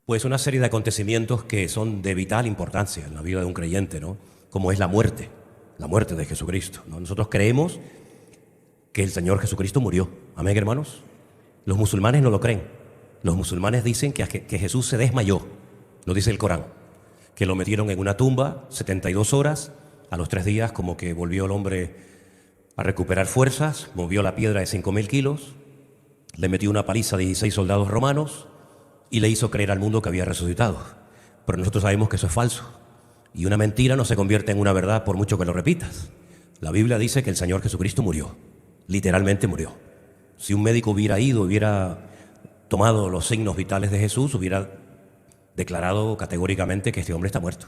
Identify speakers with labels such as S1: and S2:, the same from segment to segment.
S1: Pues una serie de acontecimientos que son de vital importancia en la vida de un creyente, ¿no? Como es la muerte de Jesucristo, ¿no? Nosotros creemos que el Señor Jesucristo murió. Amén, hermanos. Los musulmanes no lo creen. Los musulmanes dicen que Jesús se desmayó, lo dice el Corán, que lo metieron en una tumba 72 horas, a los 3 días como que volvió el hombre a recuperar fuerzas, movió la piedra de 5.000 kilos, le metió una paliza de 16 soldados romanos y le hizo creer al mundo que había resucitado. Pero nosotros sabemos que eso es falso. Y una mentira no se convierte en una verdad por mucho que lo repitas. La Biblia dice que el Señor Jesucristo murió. Literalmente murió. Si un médico hubiera ido, hubiera tomado los signos vitales de Jesús, hubiera declarado categóricamente que este hombre está muerto.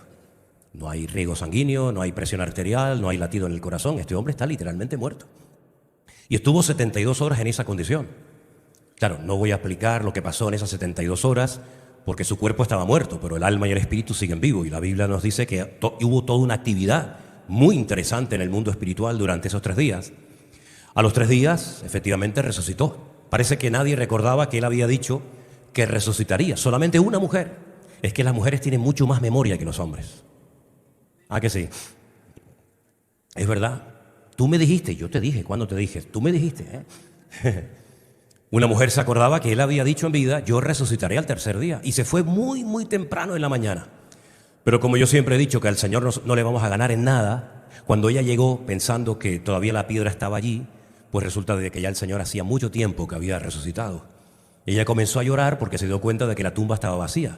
S1: No hay riego sanguíneo, no hay presión arterial, no hay latido en el corazón. Este hombre está literalmente muerto. Y estuvo 72 horas en esa condición. Claro, no voy a explicar lo que pasó en esas 72 horas porque su cuerpo estaba muerto, pero el alma y el espíritu siguen vivos. Y la Biblia nos dice que hubo toda una actividad muy interesante en el mundo espiritual durante esos 3 días. A los 3 días, efectivamente, resucitó. Parece que nadie recordaba que él había dicho que resucitaría. Solamente una mujer. Es que las mujeres tienen mucho más memoria que los hombres. ¿Ah, que sí? Es verdad. Tú me dijiste, yo te dije, ¿cuándo te dije? Tú me dijiste, ¿eh? Una mujer se acordaba que él había dicho en vida, yo resucitaré al 3er día. Y se fue muy, muy temprano en la mañana. Pero como yo siempre he dicho que al Señor no le vamos a ganar en nada, cuando ella llegó pensando que todavía la piedra estaba allí, pues resulta de que ya el Señor hacía mucho tiempo que había resucitado. Ella comenzó a llorar porque se dio cuenta de que la tumba estaba vacía.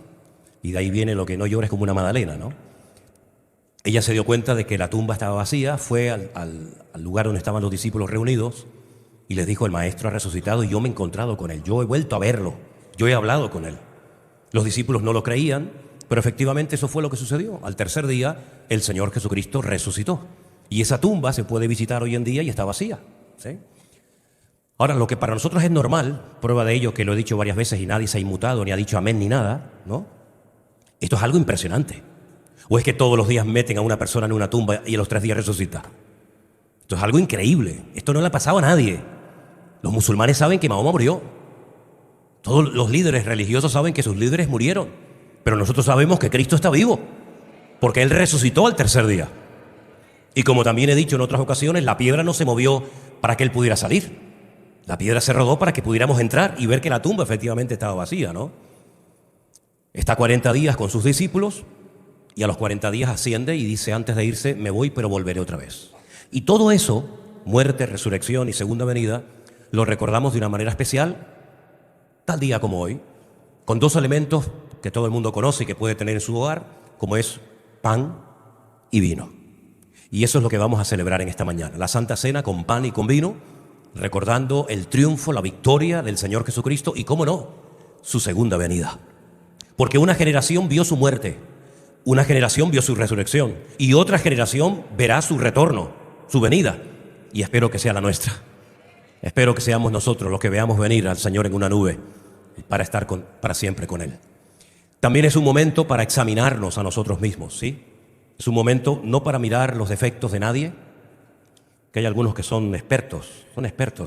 S1: Y de ahí viene lo que no llores como una magdalena, ¿no? Ella se dio cuenta de que la tumba estaba vacía, fue al lugar donde estaban los discípulos reunidos y les dijo, el Maestro ha resucitado y yo me he encontrado con él, yo he vuelto a verlo, yo he hablado con él. Los discípulos no lo creían, pero efectivamente eso fue lo que sucedió. Al 3er día el Señor Jesucristo resucitó y esa tumba se puede visitar hoy en día y está vacía, ¿sí? Ahora, lo que para nosotros es normal, prueba de ello que lo he dicho varias veces y nadie se ha inmutado, ni ha dicho amén ni nada, ¿no? Esto es algo impresionante. ¿O es que todos los días meten a una persona en una tumba y a los 3 días resucita? Esto es algo increíble. Esto no le ha pasado a nadie. Los musulmanes saben que Mahoma murió. Todos los líderes religiosos saben que sus líderes murieron. Pero nosotros sabemos que Cristo está vivo, porque Él resucitó al 3er día. Y como también he dicho en otras ocasiones, la piedra no se movió para que Él pudiera salir. La piedra se rodó para que pudiéramos entrar y ver que la tumba efectivamente estaba vacía, ¿no? Está 40 días con sus discípulos y a los 40 días asciende y dice antes de irse, me voy pero volveré otra vez. Y todo eso, muerte, resurrección y segunda venida, lo recordamos de una manera especial, tal día como hoy, con 2 elementos que todo el mundo conoce y que puede tener en su hogar, como es pan y vino. Y eso es lo que vamos a celebrar en esta mañana, la Santa Cena con pan y con vino, recordando el triunfo, la victoria del Señor Jesucristo y, cómo no, su segunda venida. Porque una generación vio su muerte, una generación vio su resurrección y otra generación verá su retorno, su venida, y espero que sea la nuestra. Espero que seamos nosotros los que veamos venir al Señor en una nube para estar para siempre con Él. También es un momento para examinarnos a nosotros mismos, ¿sí? Es un momento no para mirar los defectos de nadie, que hay algunos que son expertos,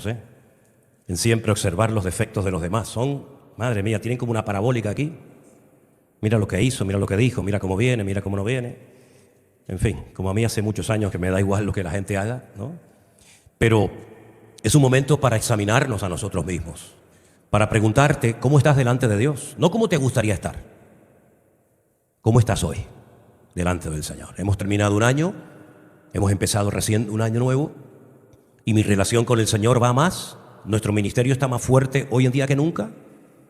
S1: en siempre observar los defectos de los demás. Son, madre mía, tienen como una parabólica aquí. Mira lo que hizo, mira lo que dijo, mira cómo viene, mira cómo no viene. En fin, como a mí hace muchos años que me da igual lo que la gente haga, ¿no? Pero es un momento para examinarnos a nosotros mismos, para preguntarte cómo estás delante de Dios, no cómo te gustaría estar. ¿Cómo estás hoy delante del Señor? Hemos terminado un año, hemos empezado recién un año nuevo y mi relación con el Señor va más, nuestro ministerio está más fuerte hoy en día que nunca.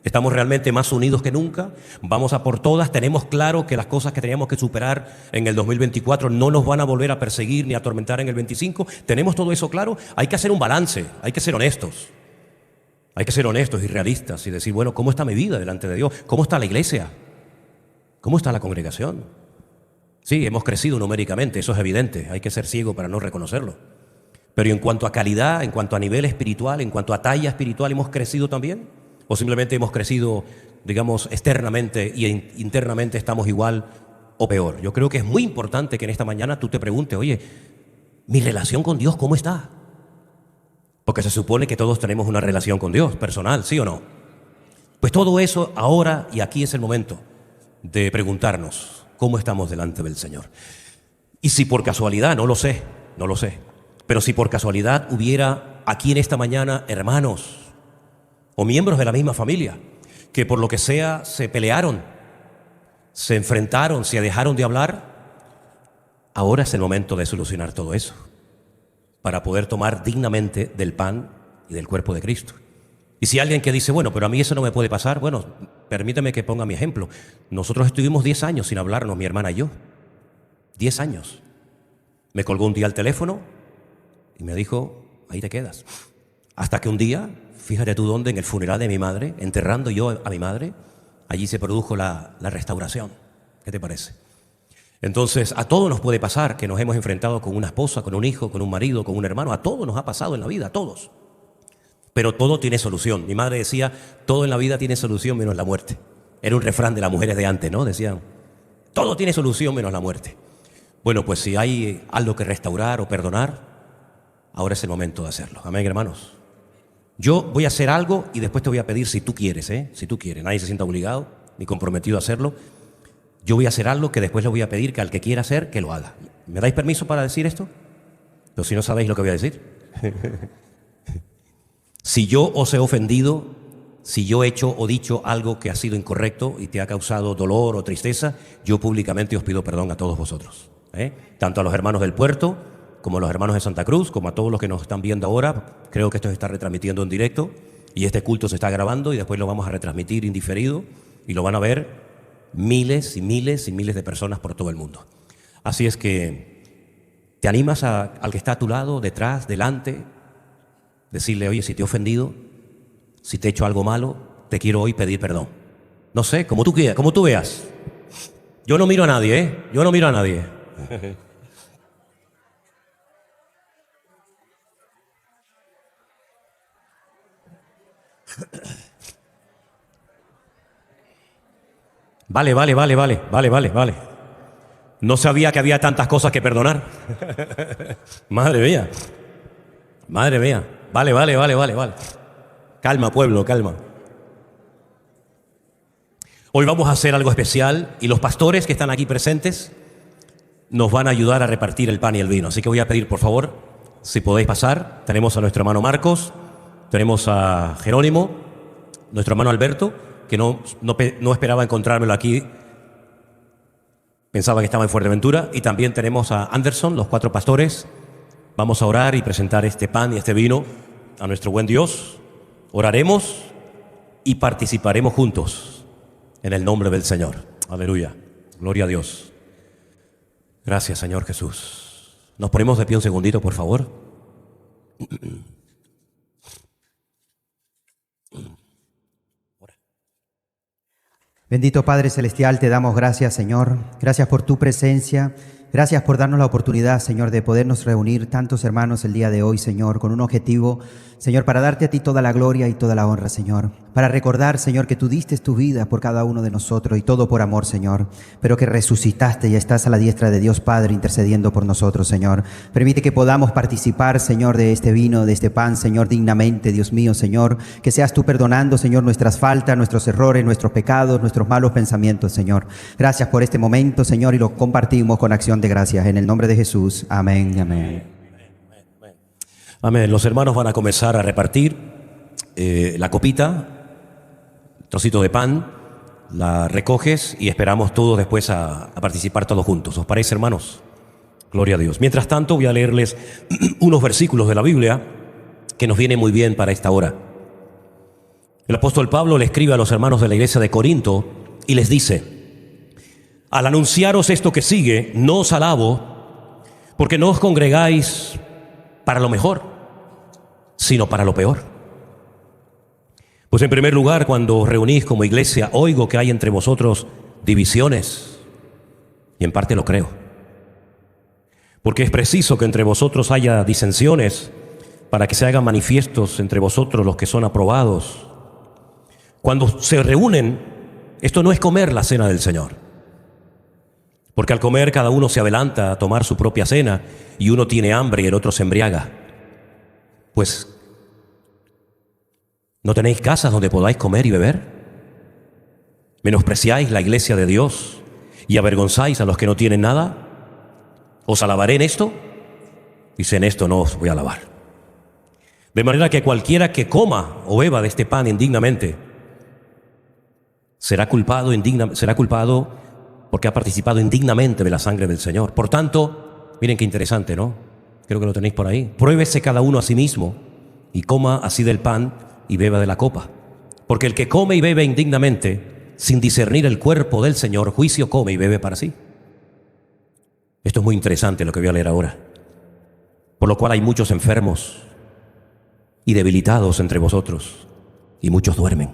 S1: Estamos realmente más unidos que nunca, vamos a por todas, tenemos claro que las cosas que teníamos que superar en el 2024 no nos van a volver a perseguir ni a atormentar en el 25, tenemos todo eso claro, hay que hacer un balance, hay que ser honestos y realistas y decir, bueno, ¿cómo está mi vida delante de Dios? ¿Cómo está la iglesia? ¿Cómo está la congregación? Sí, hemos crecido numéricamente, eso es evidente, hay que ser ciego para no reconocerlo, pero en cuanto a calidad, en cuanto a nivel espiritual, en cuanto a talla espiritual, ¿hemos crecido también? ¿O simplemente hemos crecido, digamos, externamente y internamente estamos igual o peor? Yo creo que es muy importante que en esta mañana tú te preguntes, oye, ¿mi relación con Dios cómo está? Porque se supone que todos tenemos una relación con Dios, personal, ¿sí o no? Pues todo eso ahora y aquí es el momento de preguntarnos cómo estamos delante del Señor. Y si por casualidad, no lo sé, pero si por casualidad hubiera aquí en esta mañana hermanos o miembros de la misma familia que por lo que sea se pelearon, se enfrentaron, se dejaron de hablar, ahora es el momento de solucionar todo eso para poder tomar dignamente del pan y del cuerpo de Cristo. Y si alguien que dice, bueno, pero a mí eso no me puede pasar, bueno, permíteme que ponga mi ejemplo. Nosotros estuvimos 10 años sin hablarnos, mi hermana y yo. 10 años. Me colgó un día el teléfono y me dijo, ahí te quedas. Hasta que un día, fíjate tú dónde, en el funeral de mi madre, enterrando yo a mi madre, allí se produjo la restauración. ¿Qué te parece? Entonces, a todos nos puede pasar que nos hemos enfrentado con una esposa, con un hijo, con un marido, con un hermano. A todos nos ha pasado en la vida, a todos. Pero todo tiene solución. Mi madre decía, todo en la vida tiene solución menos la muerte. Era un refrán de las mujeres de antes, ¿no? Decían, todo tiene solución menos la muerte. Bueno, pues si hay algo que restaurar o perdonar, ahora es el momento de hacerlo. Amén, hermanos. Yo voy a hacer algo y después te voy a pedir si tú quieres, si tú quieres. Nadie se sienta obligado ni comprometido a hacerlo. Yo voy a hacer algo que después le voy a pedir que al que quiera hacer, que lo haga. ¿Me dais permiso para decir esto? Pero si no sabéis lo que voy a decir. Si yo os he ofendido, si yo he hecho o dicho algo que ha sido incorrecto y te ha causado dolor o tristeza, yo públicamente os pido perdón a todos vosotros. Tanto a los hermanos del puerto, como a los hermanos de Santa Cruz, como a todos los que nos están viendo ahora. Creo que esto se está retransmitiendo en directo y este culto se está grabando y después lo vamos a retransmitir indiferido y lo van a ver miles y miles y miles de personas por todo el mundo. Así es que te animas al que está a tu lado, detrás, delante, decirle, oye, si te he ofendido, si te he hecho algo malo, te quiero hoy pedir perdón. No sé, como tú quieras, como tú veas. Yo no miro a nadie, Yo no miro a nadie. Vale. No sabía que había tantas cosas que perdonar. Madre mía. Vale. Calma, pueblo, calma. Hoy vamos a hacer algo especial y los pastores que están aquí presentes nos van a ayudar a repartir el pan y el vino. Así que voy a pedir, por favor, si podéis pasar. Tenemos a nuestro hermano Marcos, tenemos a Jerónimo, nuestro hermano Alberto, que no esperaba encontrármelo aquí, pensaba que estaba en Fuerteventura, y también tenemos a Anderson, los 4 pastores. Vamos a orar y presentar este pan y este vino a nuestro buen Dios. Oraremos y participaremos juntos en el nombre del Señor. Aleluya. Gloria a Dios. Gracias, Señor Jesús. Nos ponemos de pie un segundito, por favor.
S2: Bendito Padre Celestial, te damos gracias, Señor. Gracias por tu presencia. Gracias por darnos la oportunidad, Señor, de podernos reunir tantos hermanos el día de hoy, Señor, con un objetivo, Señor, para darte a ti toda la gloria y toda la honra, Señor. Para recordar, Señor, que tú diste tu vida por cada uno de nosotros y todo por amor, Señor. Pero que resucitaste y estás a la diestra de Dios Padre intercediendo por nosotros, Señor. Permite que podamos participar, Señor, de este vino, de este pan, Señor, dignamente, Dios mío, Señor. Que seas tú perdonando, Señor, nuestras faltas, nuestros errores, nuestros pecados, nuestros malos pensamientos, Señor. Gracias por este momento, Señor, y lo compartimos con acción de gracias. En el nombre de Jesús. Amén. Amén.
S1: Amén. Los hermanos van a comenzar a repartir la copita, trocito de pan, la recoges y esperamos todos después a participar todos juntos. ¿Os parece, hermanos? Gloria a Dios. Mientras tanto, voy a leerles unos versículos de la Biblia que nos vienen muy bien para esta hora. El apóstol Pablo le escribe a los hermanos de la iglesia de Corinto y les dice: al anunciaros esto que sigue, no os alabo, porque no os congregáis para lo mejor, sino para lo peor. Pues en primer lugar, cuando os reunís como iglesia, oigo que hay entre vosotros divisiones, y en parte lo creo. Porque es preciso que entre vosotros haya disensiones, para que se hagan manifiestos entre vosotros los que son aprobados. Cuando se reúnen, esto no es comer la cena del Señor. Porque al comer cada uno se adelanta a tomar su propia cena y uno tiene hambre y el otro se embriaga. Pues, ¿no tenéis casas donde podáis comer y beber? ¿Menospreciáis la iglesia de Dios y avergonzáis a los que no tienen nada? ¿Os alabaré en esto? Dice, en esto no os voy a alabar. De manera que cualquiera que coma o beba de este pan indignamente será culpado porque ha participado indignamente de la sangre del Señor. Por tanto, miren qué interesante, ¿no? Creo que lo tenéis por ahí. Pruébese cada uno a sí mismo y coma así del pan y beba de la copa. Porque el que come y bebe indignamente, sin discernir el cuerpo del Señor, juicio come y bebe para sí. Esto es muy interesante lo que voy a leer ahora. Por lo cual hay muchos enfermos y debilitados entre vosotros, y muchos duermen.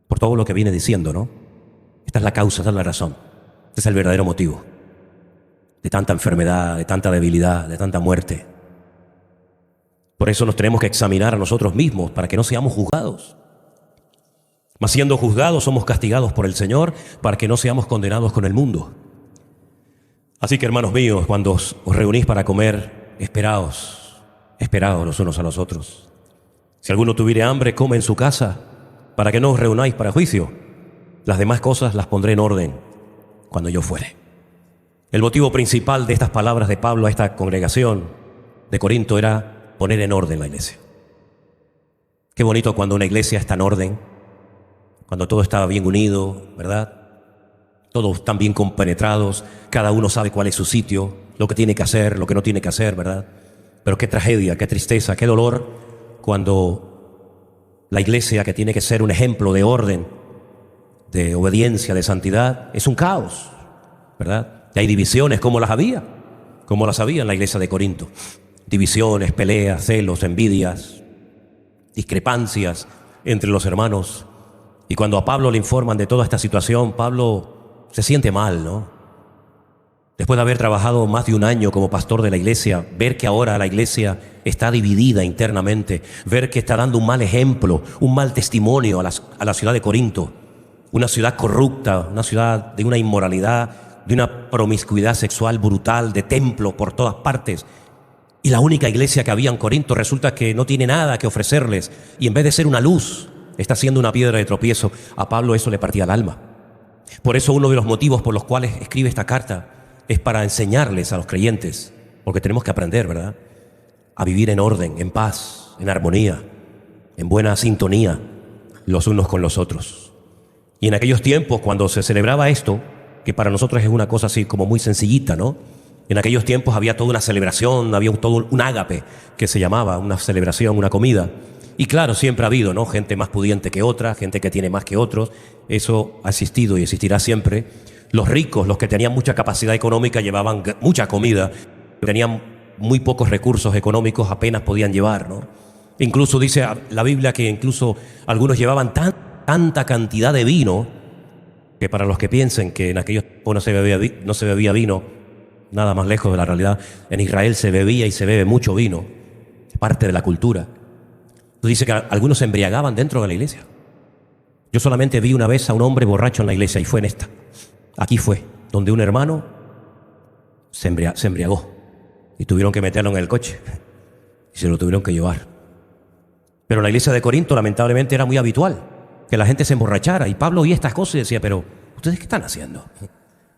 S1: Por todo lo que viene diciendo, ¿no? Esta es la causa, esta es la razón. Este es el verdadero motivo de tanta enfermedad, de tanta debilidad, de tanta muerte. Por eso nos tenemos que examinar a nosotros mismos para que no seamos juzgados. Mas siendo juzgados somos castigados por el Señor para que no seamos condenados con el mundo. Así que, hermanos míos, cuando os reunís para comer, esperaos los unos a los otros. Si alguno tuviere hambre, come en su casa, para que no os reunáis para juicio. Las demás cosas las pondré en orden cuando yo fuere. El motivo principal de estas palabras de Pablo a esta congregación de Corinto era poner en orden la iglesia. Qué bonito cuando una iglesia está en orden, cuando todo está bien unido, ¿verdad? Todos están bien compenetrados, cada uno sabe cuál es su sitio, lo que tiene que hacer, lo que no tiene que hacer, ¿verdad? Pero qué tragedia, qué tristeza, qué dolor cuando la iglesia, que tiene que ser un ejemplo de orden, de obediencia, de santidad, es un caos, ¿verdad? Y hay divisiones como las había en la iglesia de Corinto. Divisiones, peleas, celos, envidias, discrepancias entre los hermanos. Y cuando a Pablo le informan de toda esta situación, Pablo se siente mal, ¿no? Después de haber trabajado más de un año como pastor de la iglesia, ver que ahora la iglesia está dividida internamente, ver que está dando un mal ejemplo, un mal testimonio a la ciudad de Corinto, una ciudad corrupta, una ciudad de una inmoralidad, de una promiscuidad sexual brutal, de templo por todas partes. Y la única iglesia que había en Corinto resulta que no tiene nada que ofrecerles, y en vez de ser una luz, está siendo una piedra de tropiezo. A Pablo eso le partía el alma. Por eso uno de los motivos por los cuales escribe esta carta es para enseñarles a los creyentes, porque tenemos que aprender, ¿verdad?, a vivir en orden, en paz, en armonía, en buena sintonía los unos con los otros. Y en aquellos tiempos, cuando se celebraba esto, que para nosotros es una cosa así como muy sencillita, ¿no? En aquellos tiempos había toda una celebración, había todo un ágape que se llamaba, una celebración, una comida. Y claro, siempre ha habido, ¿no?, gente más pudiente que otra, gente que tiene más que otros. Eso ha existido y existirá siempre. Los ricos, los que tenían mucha capacidad económica, llevaban mucha comida. Tenían muy pocos recursos económicos, apenas podían llevar, ¿no? Incluso dice la Biblia que incluso algunos llevaban tanta cantidad de vino, que para los que piensen que en aquellos tiempos no se bebía vino, nada más lejos de la realidad. En Israel se bebía y se bebe mucho vino, parte de la cultura. Entonces dice que algunos se embriagaban dentro de la iglesia. Yo solamente vi una vez a un hombre borracho en la iglesia, y fue en esta. Aquí fue, donde un hermano se embriagó y tuvieron que meterlo en el coche y se lo tuvieron que llevar. Pero en la iglesia de Corinto, lamentablemente, era muy habitual que la gente se emborrachara, y Pablo oía estas cosas y decía, pero ¿ustedes qué están haciendo?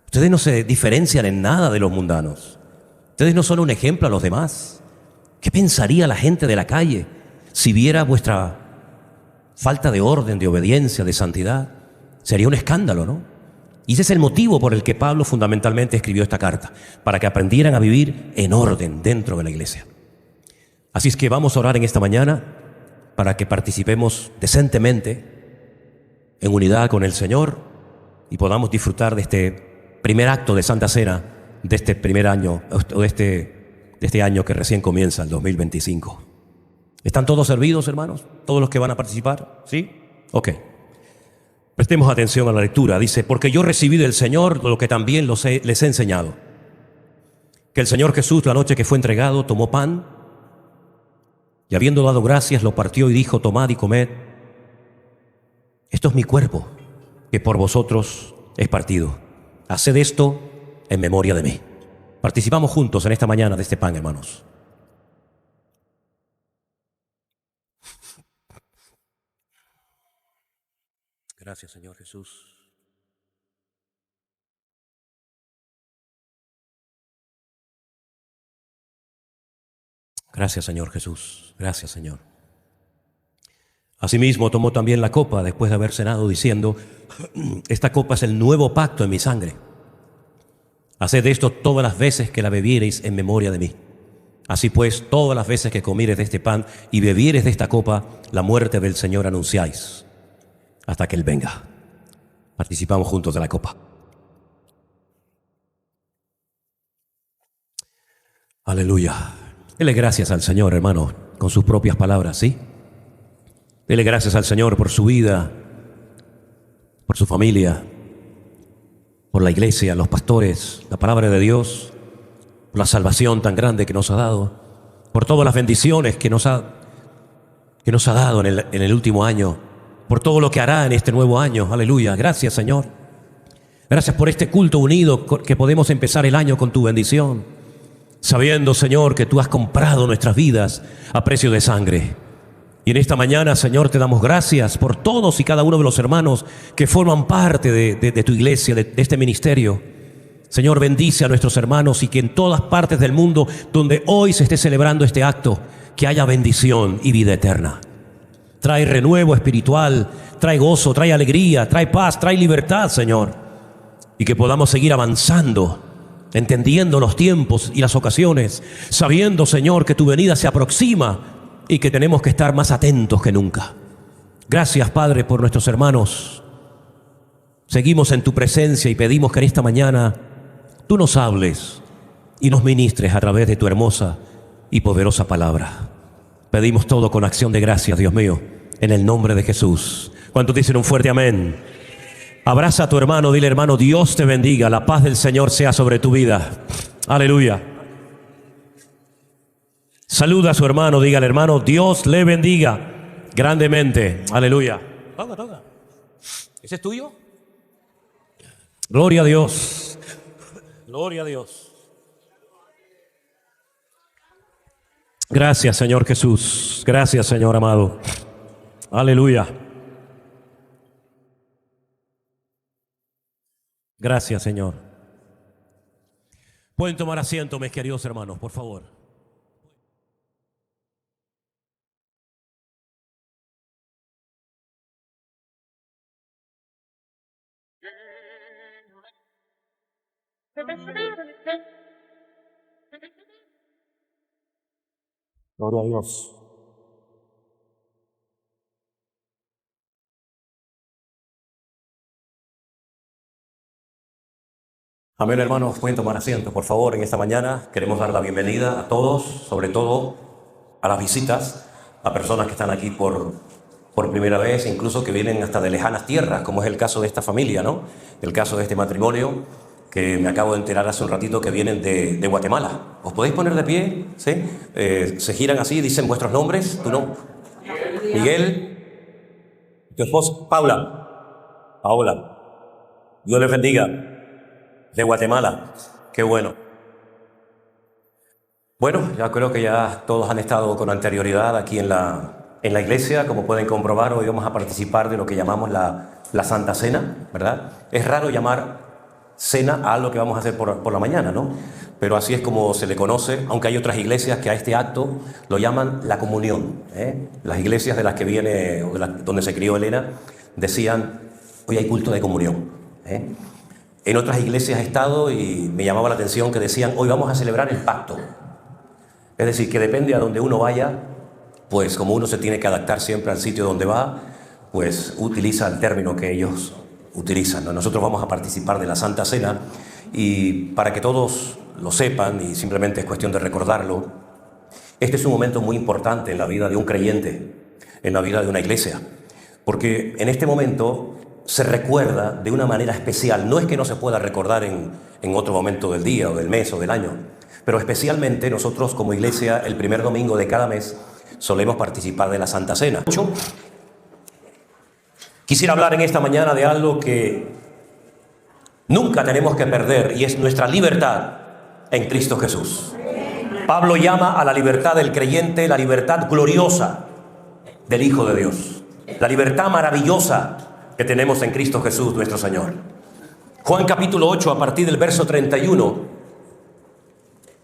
S1: Ustedes no se diferencian en nada de los mundanos. Ustedes no son un ejemplo a los demás. ¿Qué pensaría la gente de la calle si viera vuestra falta de orden, de obediencia, de santidad? Sería un escándalo, ¿no? Y ese es el motivo por el que Pablo fundamentalmente escribió esta carta, para que aprendieran a vivir en orden dentro de la iglesia. Así es que vamos a orar en esta mañana para que participemos decentemente en unidad con el Señor y podamos disfrutar de este primer acto de Santa Cena de este primer año, o de este año que recién comienza, el 2025. ¿Están todos servidos, hermanos? ¿Todos los que van a participar? ¿Sí? Ok. Prestemos atención a la lectura. Dice, porque yo recibí del Señor lo que también les he enseñado. Que el Señor Jesús, la noche que fue entregado, tomó pan y, habiendo dado gracias, lo partió y dijo, tomad y comed. Esto es mi cuerpo, que por vosotros es partido. Haced esto en memoria de mí. Participamos juntos en esta mañana de este pan, hermanos. Gracias, Señor Jesús. Gracias, Señor Jesús. Gracias, Señor. Asimismo, tomó también la copa después de haber cenado, diciendo: esta copa es el nuevo pacto en mi sangre. Haced esto todas las veces que la bebiereis en memoria de mí. Así pues, todas las veces que comiereis de este pan y bebiereis de esta copa, la muerte del Señor anunciáis, hasta que Él venga. Participamos juntos de la copa. Aleluya. Dele gracias al Señor, hermano, con sus propias palabras, ¿sí? Dele gracias al Señor por su vida, por su familia, por la iglesia, los pastores, la palabra de Dios, por la salvación tan grande que nos ha dado, por todas las bendiciones que nos ha dado en el último año, por todo lo que hará en este nuevo año. Aleluya. Gracias, Señor. Gracias por este culto unido, que podemos empezar el año con tu bendición, sabiendo, Señor, que tú has comprado nuestras vidas a precio de sangre. Y en esta mañana, Señor, te damos gracias por todos y cada uno de los hermanos que forman parte de tu iglesia, de este ministerio. Señor, bendice a nuestros hermanos y que en todas partes del mundo donde hoy se esté celebrando este acto, que haya bendición y vida eterna. Trae renuevo espiritual, trae gozo, trae alegría, trae paz, trae libertad, Señor. Y que podamos seguir avanzando, entendiendo los tiempos y las ocasiones, sabiendo, Señor, que tu venida se aproxima y que tenemos que estar más atentos que nunca. Gracias, Padre, por nuestros hermanos. Seguimos en tu presencia y pedimos que en esta mañana tú nos hables y nos ministres a través de tu hermosa y poderosa palabra. Pedimos todo con acción de gracias, Dios mío, en el nombre de Jesús. ¿Cuántos dicen un fuerte amén? Abraza a tu hermano, dile: hermano, Dios te bendiga, la paz del Señor sea sobre tu vida. Aleluya. Saluda a su hermano, dígale: hermano, Dios le bendiga grandemente. Aleluya. Toca. ¿Ese es tuyo? Gloria a Dios. Gloria a Dios. Gracias, Señor Jesús. Gracias, Señor amado. Aleluya. Gracias, Señor. Pueden tomar asiento, mis queridos hermanos, por favor. Gloria a Dios. Amén, hermanos. Pueden tomar asiento, por favor. En esta mañana queremos dar la bienvenida a todos, sobre todo a las visitas, a personas que están aquí por primera vez, incluso que vienen hasta de lejanas tierras, como es el caso de esta familia, ¿no? El caso de este matrimonio, que me acabo de enterar hace un ratito que vienen de Guatemala. ¿Os podéis poner de pie? ¿Sí? Se giran así, dicen vuestros nombres. ¿Tu nombre? Miguel. ¿Tu esposa? Paula. Dios les bendiga. De Guatemala. Qué bueno. Bueno, ya creo que ya todos han estado con anterioridad aquí en la iglesia. Como pueden comprobar, hoy vamos a participar de lo que llamamos la Santa Cena, ¿verdad? Es raro llamar cena a lo que vamos a hacer por la mañana, ¿no? Pero así es como se le conoce, aunque hay otras iglesias que a este acto lo llaman la comunión, ¿eh? Las iglesias de las que viene, donde se crió Elena, decían: hoy hay culto de comunión, ¿eh? En otras iglesias he estado y me llamaba la atención que decían: hoy vamos a celebrar el pacto. Es decir, que depende a donde uno vaya, pues como uno se tiene que adaptar siempre al sitio donde va, pues utiliza el término que ellos utilizan, ¿no? Nosotros vamos a participar de la Santa Cena y para que todos lo sepan, y simplemente es cuestión de recordarlo, este es un momento muy importante en la vida de un creyente, en la vida de una iglesia, porque en este momento se recuerda de una manera especial. No es que no se pueda recordar en otro momento del día o del mes o del año, pero especialmente nosotros como iglesia el primer domingo de cada mes solemos participar de la Santa Cena. Quisiera hablar en esta mañana de algo que nunca tenemos que perder, y es nuestra libertad en Cristo Jesús. Pablo llama a la libertad del creyente la libertad gloriosa del Hijo de Dios, la libertad maravillosa que tenemos en Cristo Jesús nuestro Señor. Juan capítulo 8, a partir del verso 31,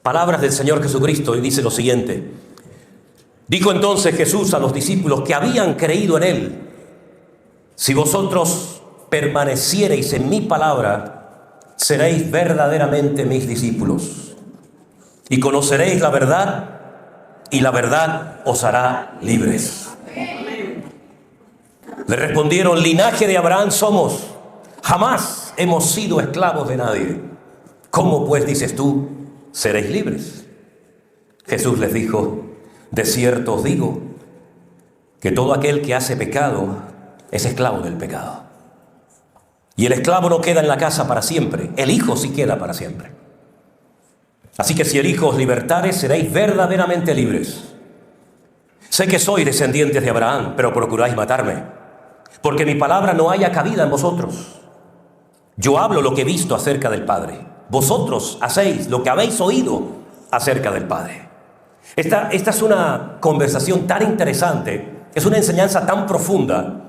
S1: palabras del Señor Jesucristo, y dice lo siguiente: dijo entonces Jesús a los discípulos que habían creído en Él: si vosotros permaneciereis en mi palabra, seréis verdaderamente mis discípulos, y conoceréis la verdad, y la verdad os hará libres. Le respondieron: linaje de Abraham somos, jamás hemos sido esclavos de nadie. ¿Cómo pues dices tú, seréis libres? Jesús les dijo: de cierto os digo, que todo aquel que hace pecado es esclavo del pecado. Y el esclavo no queda en la casa para siempre, el Hijo sí queda para siempre. Así que si el Hijo os libertare, seréis verdaderamente libres. Sé que sois descendientes de Abraham, pero procuráis matarme, porque mi palabra no haya cabida en vosotros. Yo hablo lo que he visto acerca del Padre. Vosotros hacéis lo que habéis oído acerca del Padre. Esta es una conversación tan interesante, es una enseñanza tan profunda,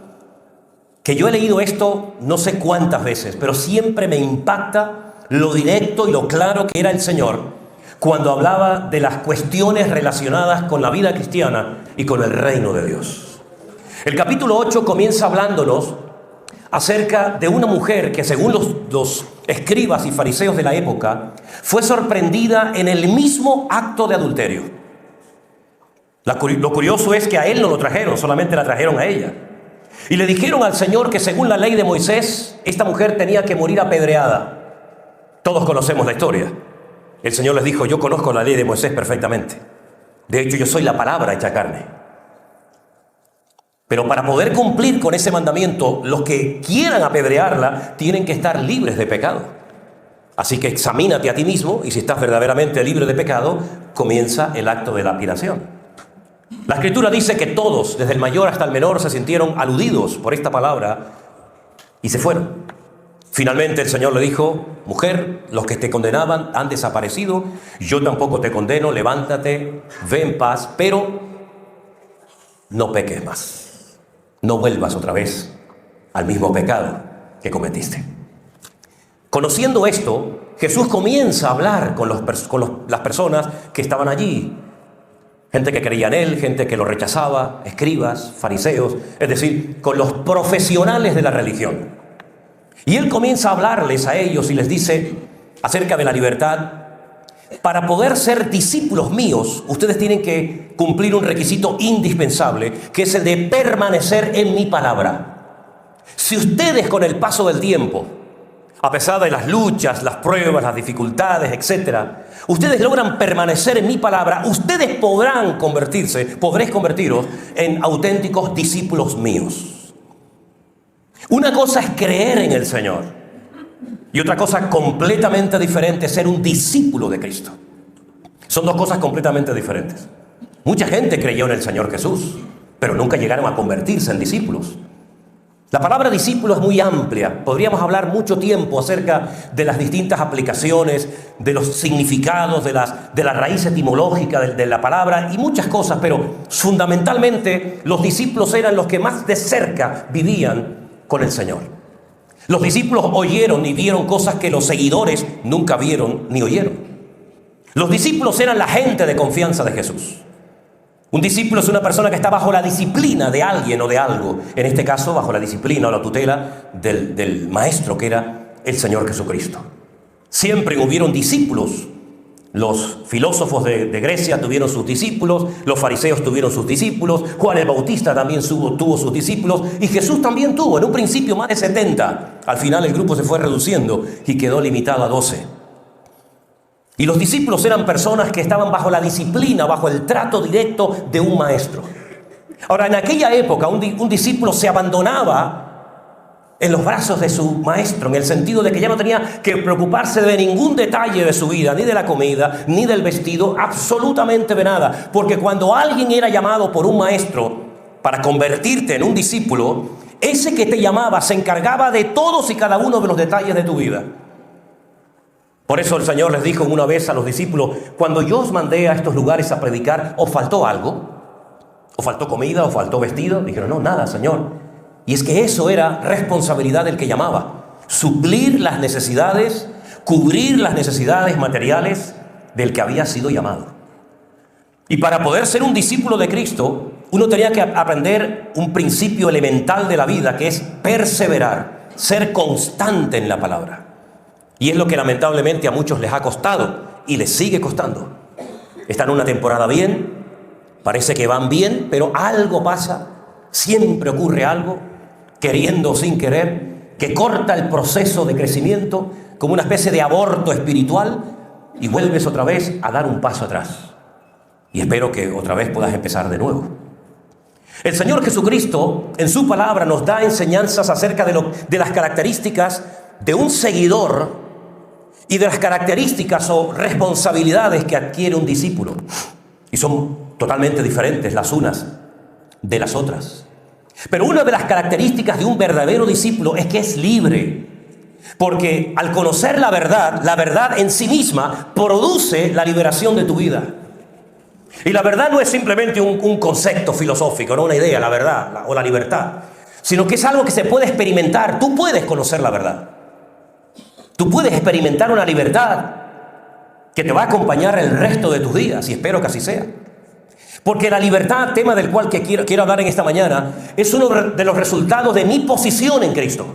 S1: que yo he leído esto no sé cuántas veces, pero siempre me impacta lo directo y lo claro que era el Señor cuando hablaba de las cuestiones relacionadas con la vida cristiana y con el reino de Dios. El capítulo 8 comienza hablándonos acerca de una mujer que, según los escribas y fariseos de la época, fue sorprendida en el mismo acto de adulterio. Lo curioso es que a él no lo trajeron, solamente la trajeron a ella. Y le dijeron al Señor que, según la ley de Moisés, esta mujer tenía que morir apedreada. Todos conocemos la historia. El Señor les dijo: yo conozco la ley de Moisés perfectamente. De hecho, yo soy la palabra hecha carne. Pero para poder cumplir con ese mandamiento, los que quieran apedrearla tienen que estar libres de pecado. Así que examínate a ti mismo, y si estás verdaderamente libre de pecado, comienza el acto de lapidación. La Escritura dice que todos, desde el mayor hasta el menor, se sintieron aludidos por esta palabra y se fueron. Finalmente el Señor le dijo: mujer, los que te condenaban han desaparecido, yo tampoco te condeno, levántate, ve en paz, pero no peques más. No vuelvas otra vez al mismo pecado que cometiste. Conociendo esto, Jesús comienza a hablar con las personas que estaban allí. Gente que creía en Él, gente que lo rechazaba, escribas, fariseos, es decir, con los profesionales de la religión. Y Él comienza a hablarles a ellos y les dice acerca de la libertad. Para poder ser discípulos míos, ustedes tienen que cumplir un requisito indispensable, que es el de permanecer en mi palabra. Si ustedes, con el paso del tiempo, a pesar de las luchas, las pruebas, las dificultades, etcétera, ustedes logran permanecer en mi palabra, ustedes podréis convertiros en auténticos discípulos míos. Una cosa es creer en el Señor, y otra cosa completamente diferente es ser un discípulo de Cristo. Son dos cosas completamente diferentes. Mucha gente creyó en el Señor Jesús, pero nunca llegaron a convertirse en discípulos. La palabra discípulo es muy amplia. Podríamos hablar mucho tiempo acerca de las distintas aplicaciones, de los significados, de la raíz etimológica de la palabra y muchas cosas, pero fundamentalmente los discípulos eran los que más de cerca vivían con el Señor. Los discípulos oyeron y vieron cosas que los seguidores nunca vieron ni oyeron. Los discípulos eran la gente de confianza de Jesús. Un discípulo es una persona que está bajo la disciplina de alguien o de algo. En este caso, bajo la disciplina o la tutela del maestro, que era el Señor Jesucristo. Siempre hubieron discípulos. Los filósofos de Grecia tuvieron sus discípulos, los fariseos tuvieron sus discípulos, Juan el Bautista también tuvo sus discípulos, y Jesús también tuvo, en un principio más de 70. Al final el grupo se fue reduciendo y quedó limitado a 12. Y los discípulos eran personas que estaban bajo la disciplina, bajo el trato directo de un maestro. Ahora, en aquella época un discípulo se abandonaba en los brazos de su maestro, en el sentido de que ya no tenía que preocuparse de ningún detalle de su vida, ni de la comida, ni del vestido, absolutamente de nada. Porque cuando alguien era llamado por un maestro para convertirte en un discípulo, ese que te llamaba se encargaba de todos y cada uno de los detalles de tu vida. Por eso el Señor les dijo una vez a los discípulos: cuando yo os mandé a estos lugares a predicar, ¿os faltó algo? ¿Os faltó comida? ¿Os faltó vestido? Dijeron: no, nada, Señor. Y es que eso era responsabilidad del que llamaba. Suplir las necesidades, cubrir las necesidades materiales del que había sido llamado. Y para poder ser un discípulo de Cristo, uno tenía que aprender un principio elemental de la vida, que es perseverar, ser constante en la palabra. Y es lo que lamentablemente a muchos les ha costado y les sigue costando. Están en una temporada bien, parece que van bien, pero algo pasa, siempre ocurre algo, queriendo o sin querer, que corta el proceso de crecimiento como una especie de aborto espiritual y vuelves otra vez a dar un paso atrás. Y espero que otra vez puedas empezar de nuevo. El Señor Jesucristo en su palabra nos da enseñanzas acerca de las características de un seguidor y de las características o responsabilidades que adquiere un discípulo. Y son totalmente diferentes las unas de las otras. Pero una de las características de un verdadero discípulo es que es libre. Porque al conocer la verdad en sí misma produce la liberación de tu vida. Y la verdad no es simplemente un concepto filosófico, no una idea, la verdad o la libertad, sino que es algo que se puede experimentar. Tú puedes conocer la verdad. Tú puedes experimentar una libertad que te va a acompañar el resto de tus días, y espero que así sea. Porque la libertad, tema del cual quiero hablar en esta mañana, es uno de los resultados de mi posición en Cristo.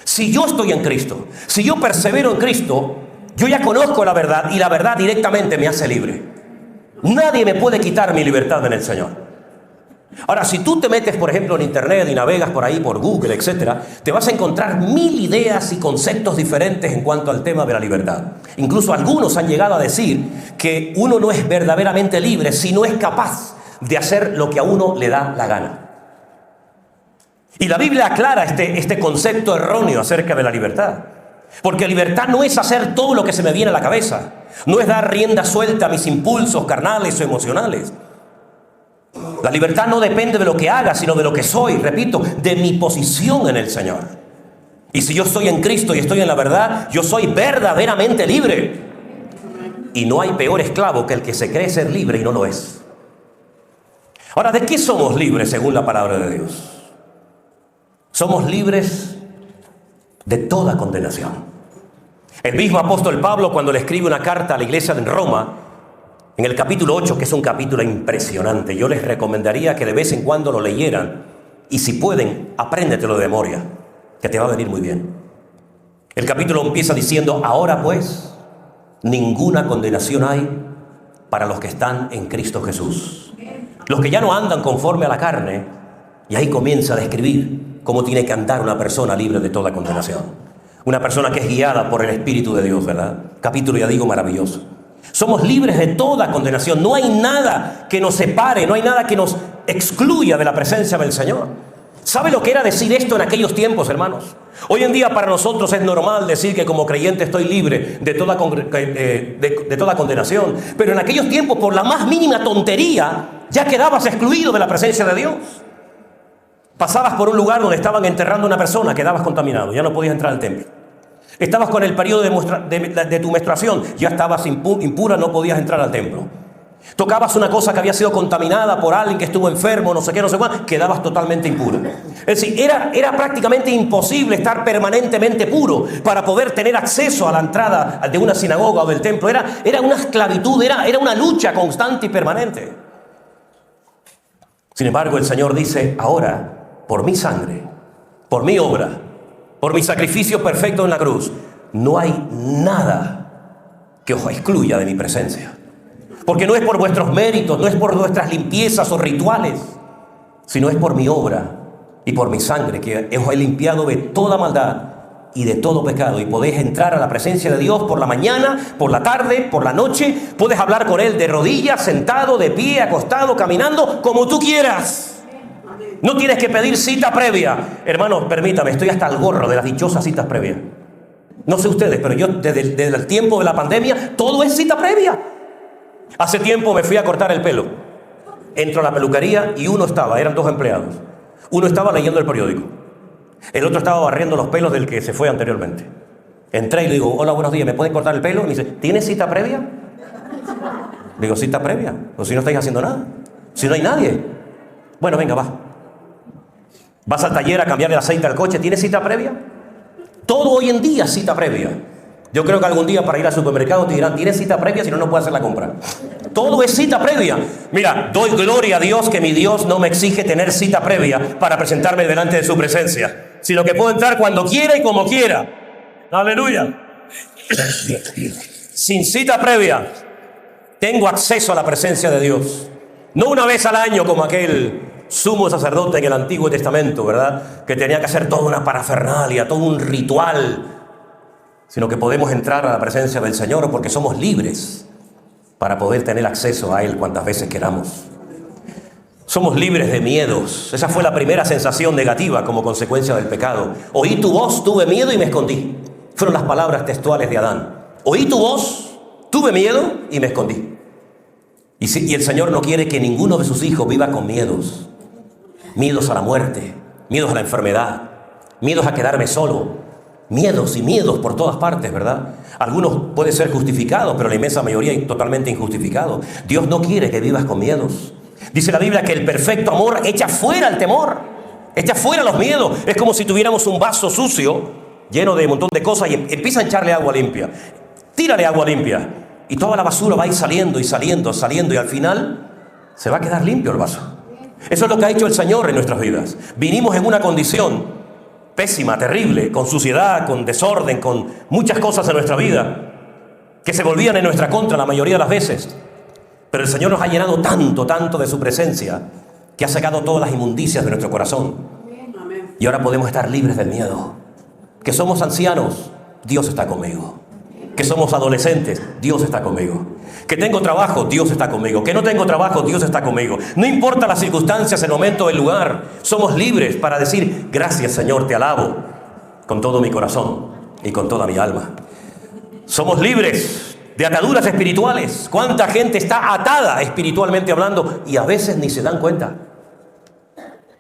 S1: Si yo estoy en Cristo, si yo persevero en Cristo, yo ya conozco la verdad y la verdad directamente me hace libre. Nadie me puede quitar mi libertad en el Señor. Ahora, si tú te metes, por ejemplo, en internet y navegas por ahí, por Google, etcétera, te vas a encontrar 1000 ideas y conceptos diferentes en cuanto al tema de la libertad. Incluso algunos han llegado a decir que uno no es verdaderamente libre si no es capaz de hacer lo que a uno le da la gana. Y la Biblia aclara este concepto erróneo acerca de la libertad. Porque libertad no es hacer todo lo que se me viene a la cabeza. No es dar rienda suelta a mis impulsos carnales o emocionales. La libertad no depende de lo que haga, sino de lo que soy, repito, de mi posición en el Señor. Y si yo estoy en Cristo y estoy en la verdad, yo soy verdaderamente libre. Y no hay peor esclavo que el que se cree ser libre y no lo es. Ahora, ¿de qué somos libres según la palabra de Dios? Somos libres de toda condenación. El mismo apóstol Pablo, cuando le escribe una carta a la iglesia de Roma, en el capítulo 8, que es un capítulo impresionante, yo les recomendaría que de vez en cuando lo leyeran, y si pueden, apréndetelo de memoria, que te va a venir muy bien. El capítulo empieza diciendo: ahora pues, ninguna condenación hay para los que están en Cristo Jesús. Los que ya no andan conforme a la carne, y ahí comienza a describir cómo tiene que andar una persona libre de toda condenación. Una persona que es guiada por el Espíritu de Dios, ¿verdad? Capítulo, ya digo, maravilloso. Somos libres de toda condenación. No hay nada que nos separe, no hay nada que nos excluya de la presencia del Señor. ¿Sabe lo que era decir esto en aquellos tiempos, hermanos? Hoy en día para nosotros es normal decir que como creyente estoy libre de toda condenación. Pero en aquellos tiempos, por la más mínima tontería, ya quedabas excluido de la presencia de Dios. Pasabas por un lugar donde estaban enterrando a una persona, quedabas contaminado, ya no podías entrar al templo. Estabas con el periodo de tu menstruación, ya estabas impura, no podías entrar al templo. Tocabas una cosa que había sido contaminada por alguien que estuvo enfermo, no sé qué, quedabas totalmente impuro. Es decir, era prácticamente imposible estar permanentemente puro para poder tener acceso a la entrada de una sinagoga o del templo. Era una esclavitud, era una lucha constante y permanente. Sin embargo, el Señor dice: ahora, por mi sangre, por mi obra, por mi sacrificio perfecto en la cruz, no hay nada que os excluya de mi presencia. Porque no es por vuestros méritos, no es por nuestras limpiezas o rituales, sino es por mi obra y por mi sangre que os he limpiado de toda maldad y de todo pecado. Y podéis entrar a la presencia de Dios por la mañana, por la tarde, por la noche. Puedes hablar con Él de rodillas, sentado, de pie, acostado, caminando, como tú quieras. No tienes que pedir cita previa. Hermano, permítame, estoy hasta el gorro de las dichosas citas previas. No sé ustedes, pero yo desde el tiempo de la pandemia, todo es cita previa. Hace tiempo me fui a cortar el pelo. Entro a la peluquería y eran 2 empleados. Uno estaba leyendo el periódico. El otro estaba barriendo los pelos del que se fue anteriormente. Entré y le digo: hola, buenos días, ¿me pueden cortar el pelo? Y me dice: ¿tienes cita previa? Digo: ¿cita previa? O si no estáis haciendo nada. Si no hay nadie. Bueno, venga, va. Vas al taller a cambiar el aceite al coche, ¿tienes cita previa? Todo hoy en día es cita previa. Yo creo que algún día para ir al supermercado te dirán, ¿tienes cita previa? Si no, no puedes hacer la compra. Todo es cita previa. Mira, doy gloria a Dios que mi Dios no me exige tener cita previa para presentarme delante de su presencia, sino que puedo entrar cuando quiera y como quiera. Aleluya. Sin cita previa, tengo acceso a la presencia de Dios. No una vez al año como aquel sumo sacerdote en el Antiguo Testamento, ¿verdad? Que tenía que hacer toda una parafernalia, todo un ritual, sino que podemos entrar a la presencia del Señor porque somos libres para poder tener acceso a Él cuantas veces queramos. Somos libres de miedos. Esa fue la primera sensación negativa como consecuencia del pecado. Oí tu voz, tuve miedo y me escondí. Fueron las palabras textuales de Adán. Oí tu voz, tuve miedo y me escondí. Y el Señor no quiere que ninguno de sus hijos viva con miedos. Miedos a la muerte, miedos a la enfermedad, miedos a quedarme solo, miedos y miedos por todas partes, ¿verdad? Algunos pueden ser justificados, pero la inmensa mayoría totalmente injustificados. Dios no quiere que vivas con miedos. Dice la Biblia que el perfecto amor echa fuera el temor, echa fuera los miedos. Es como si tuviéramos un vaso sucio, lleno de un montón de cosas, y empieza a echarle agua limpia. Tírale agua limpia, y toda la basura va a ir saliendo y saliendo, saliendo, y al final se va a quedar limpio el vaso. Eso es lo que ha hecho el Señor en nuestras vidas. Vinimos en una condición pésima, terrible, con suciedad, con desorden, con muchas cosas en nuestra vida que se volvían en nuestra contra la mayoría de las veces. Pero el Señor nos ha llenado tanto, tanto de su presencia, que ha sacado todas las inmundicias de nuestro corazón. Y ahora podemos estar libres del miedo. Que somos ancianos, Dios está conmigo. Que somos adolescentes, Dios está conmigo. Que tengo trabajo, Dios está conmigo. Que no tengo trabajo, Dios está conmigo. No importa las circunstancias, el momento, el lugar. Somos libres para decir, gracias Señor, te alabo con todo mi corazón y con toda mi alma. Somos libres de ataduras espirituales. ¿Cuánta gente está atada espiritualmente hablando y a veces ni se dan cuenta?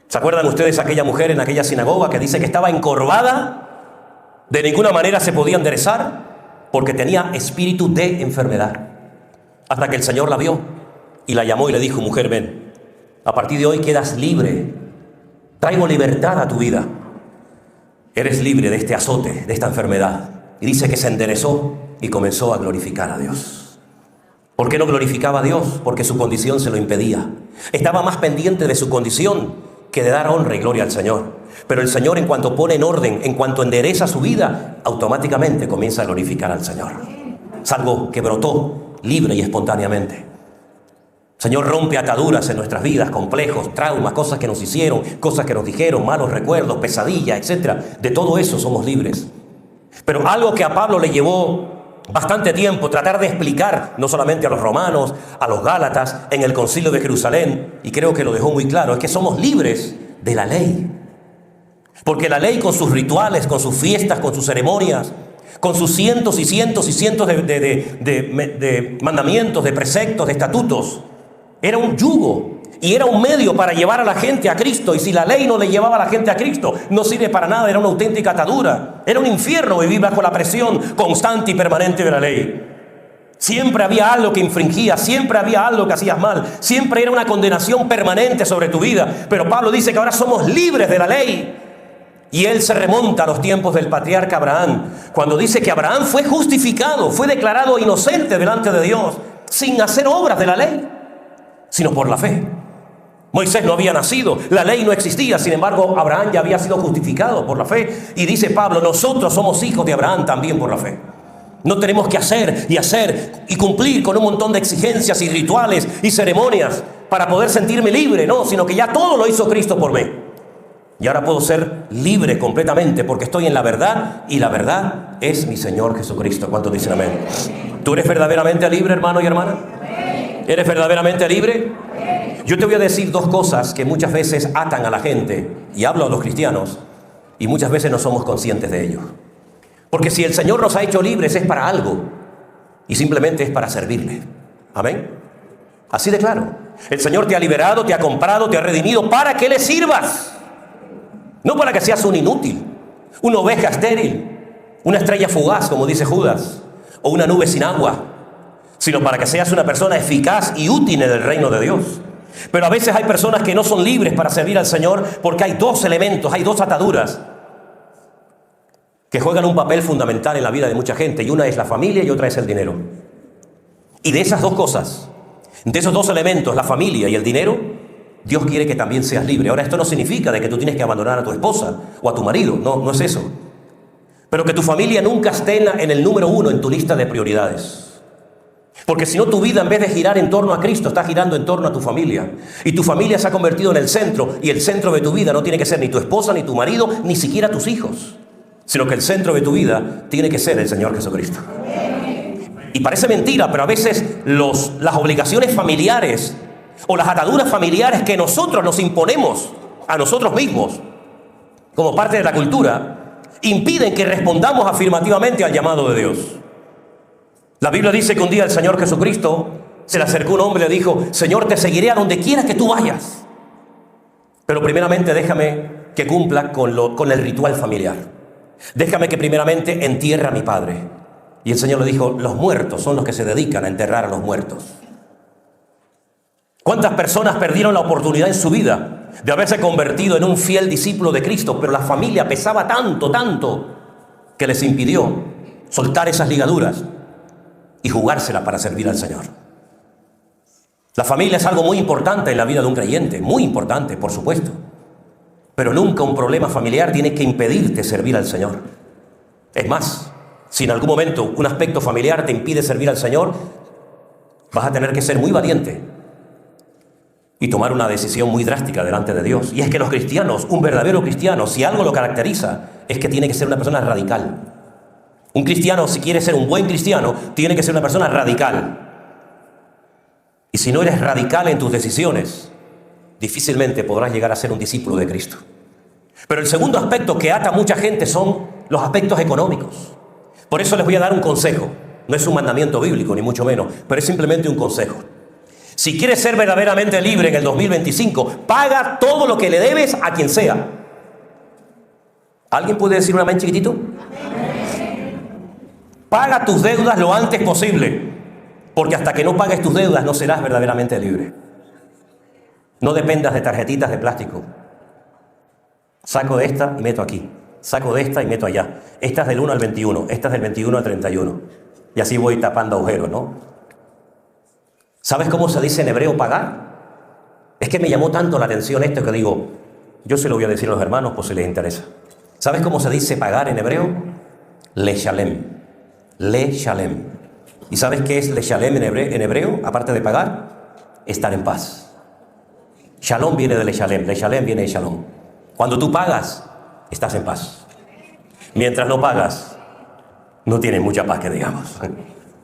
S1: ¿Se acuerdan ustedes aquella mujer en aquella sinagoga que dice que estaba encorvada? De ninguna manera se podía enderezar porque tenía espíritu de enfermedad. Hasta que el Señor la vio y la llamó y le dijo, mujer, ven, a partir de hoy quedas libre. Traigo libertad a tu vida. Eres libre de este azote, de esta enfermedad. Y dice que se enderezó y comenzó a glorificar a Dios. ¿Por qué no glorificaba a Dios? Porque su condición se lo impedía. Estaba más pendiente de su condición que de dar honra y gloria al Señor. Pero el Señor, en cuanto pone en orden, en cuanto endereza su vida, automáticamente comienza a glorificar al Señor. Es algo que brotó libre y espontáneamente. El Señor rompe ataduras en nuestras vidas, complejos, traumas, cosas que nos hicieron, cosas que nos dijeron, malos recuerdos, pesadillas, etc. De todo eso somos libres. Pero algo que a Pablo le llevó bastante tiempo tratar de explicar, no solamente a los romanos, a los gálatas, en el concilio de Jerusalén, y creo que lo dejó muy claro, es que somos libres de la ley. Porque la ley, con sus rituales, con sus fiestas, con sus ceremonias, con sus cientos y cientos y cientos de mandamientos, de preceptos, de estatutos, era un yugo y era un medio para llevar a la gente a Cristo. Y si la ley no le llevaba a la gente a Cristo, no sirve para nada, era una auténtica atadura. Era un infierno vivir bajo la presión constante y permanente de la ley. Siempre había algo que infringía, siempre había algo que hacías mal, siempre era una condenación permanente sobre tu vida. Pero Pablo dice que ahora somos libres de la ley. Y él se remonta a los tiempos del patriarca Abraham, cuando dice que Abraham fue justificado, fue declarado inocente delante de Dios, sin hacer obras de la ley, sino por la fe. Moisés no había nacido, la ley no existía, sin embargo Abraham ya había sido justificado por la fe. Y dice Pablo, nosotros somos hijos de Abraham también por la fe. No tenemos que hacer y cumplir con un montón de exigencias y rituales y ceremonias para poder sentirme libre, no, sino que ya todo lo hizo Cristo por mí. Y ahora puedo ser libre completamente porque estoy en la verdad y la verdad es mi Señor Jesucristo. ¿Cuántos dicen amén? ¿Tú eres verdaderamente libre, hermano y hermana? ¿Eres verdaderamente libre? Yo te voy a decir dos cosas que muchas veces atan a la gente, y hablo a los cristianos, y muchas veces no somos conscientes de ello. Porque si el Señor nos ha hecho libres es para algo, y simplemente es para servirle. Amén. Así de claro. El Señor te ha liberado, te ha comprado, te ha redimido para que le sirvas. No para que seas un inútil, una oveja estéril, una estrella fugaz, como dice Judas, o una nube sin agua, sino para que seas una persona eficaz y útil en el reino de Dios. Pero a veces hay personas que no son libres para servir al Señor porque hay dos elementos, hay dos ataduras que juegan un papel fundamental en la vida de mucha gente, y una es la familia y otra es el dinero. Y de esas dos cosas, de esos dos elementos, la familia y el dinero, Dios quiere que también seas libre. Ahora, esto no significa de que tú tienes que abandonar a tu esposa o a tu marido, no es eso. Pero que tu familia nunca esté en el número uno en tu lista de prioridades. Porque si no, tu vida, en vez de girar en torno a Cristo, está girando en torno a tu familia. Y tu familia se ha convertido en el centro, y el centro de tu vida no tiene que ser ni tu esposa, ni tu marido, ni siquiera tus hijos, sino que el centro de tu vida tiene que ser el Señor Jesucristo. Y parece mentira, pero a veces las obligaciones familiares o las ataduras familiares que nosotros nos imponemos a nosotros mismos como parte de la cultura impiden que respondamos afirmativamente al llamado de Dios. La Biblia dice que un día el Señor Jesucristo se le acercó un hombre y le dijo: Señor, te seguiré a donde quiera que tú vayas, pero primeramente déjame que cumpla con el ritual familiar. Déjame que primeramente entierre a mi padre. Y el Señor le dijo: los muertos son los que se dedican a enterrar a los muertos. ¿Cuántas personas perdieron la oportunidad en su vida de haberse convertido en un fiel discípulo de Cristo, pero la familia pesaba tanto, que les impidió soltar esas ligaduras y jugársela para servir al Señor? La familia es algo muy importante en la vida de un creyente, muy importante, por supuesto. Pero nunca un problema familiar tiene que impedirte servir al Señor. Es más, si en algún momento un aspecto familiar te impide servir al Señor, vas a tener que ser muy valiente y tomar una decisión muy drástica delante de Dios. Y es que los cristianos, un verdadero cristiano, si algo lo caracteriza, es que tiene que ser una persona radical. Un cristiano, si quiere ser un buen cristiano, tiene que ser una persona radical. Y si no eres radical en tus decisiones, difícilmente podrás llegar a ser un discípulo de Cristo. Pero el segundo aspecto que ata a mucha gente son los aspectos económicos. Por eso les voy a dar un consejo. No es un mandamiento bíblico, ni mucho menos, pero es simplemente un consejo. Si quieres ser verdaderamente libre en el 2025, paga todo lo que le debes a quien sea. ¿Alguien puede decir un amén chiquitito? Paga tus deudas lo antes posible, porque hasta que no pagues tus deudas no serás verdaderamente libre. No dependas de tarjetitas de plástico. Saco de esta y meto aquí. Saco de esta y meto allá. Esta es del 1 al 21, esta es del 21 al 31. Y así voy tapando agujeros, ¿no? ¿Sabes cómo se dice en hebreo pagar? Es que me llamó tanto la atención esto que digo, yo se lo voy a decir a los hermanos por si les interesa. ¿Sabes cómo se dice pagar en hebreo? Le shalem. Le shalem. ¿Y sabes qué es le shalem en hebreo? Aparte de pagar, estar en paz. Shalom viene de le shalem viene de shalom. Cuando tú pagas, estás en paz. Mientras no pagas, no tienes mucha paz, que digamos.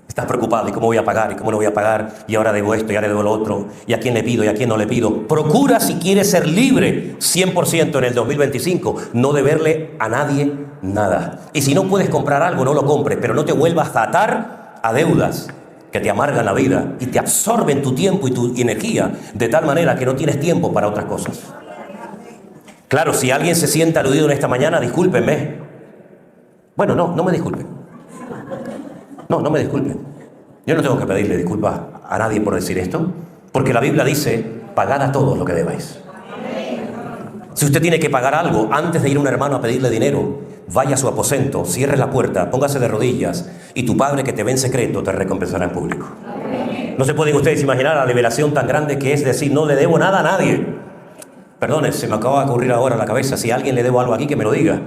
S1: Estás preocupado, ¿y cómo voy a pagar? ¿Y cómo no voy a pagar? Y ahora debo esto, y ahora debo lo otro. ¿Y a quién le pido? ¿Y a quién no le pido? Procura, si quieres ser libre 100% en el 2025, no deberle a nadie nada. Y si no puedes comprar algo, no lo compres, pero no te vuelvas a atar a deudas que te amargan la vida y te absorben tu tiempo y tu energía de tal manera que no tienes tiempo para otras cosas. Claro, si alguien se siente aludido en esta mañana, discúlpenme. Bueno, no me disculpen. No me disculpen. Yo no tengo que pedirle disculpas a nadie por decir esto, porque la Biblia dice: pagad a todos lo que debáis. Si usted tiene que pagar algo, antes de ir a un hermano a pedirle dinero, vaya a su aposento, cierre la puerta, póngase de rodillas, y tu Padre que te ve en secreto te recompensará en público. No se pueden ustedes imaginar la liberación tan grande que es decir: no le debo nada a nadie. Perdone, se me acaba de ocurrir ahora en la cabeza, si a alguien le debo algo aquí, que me lo diga.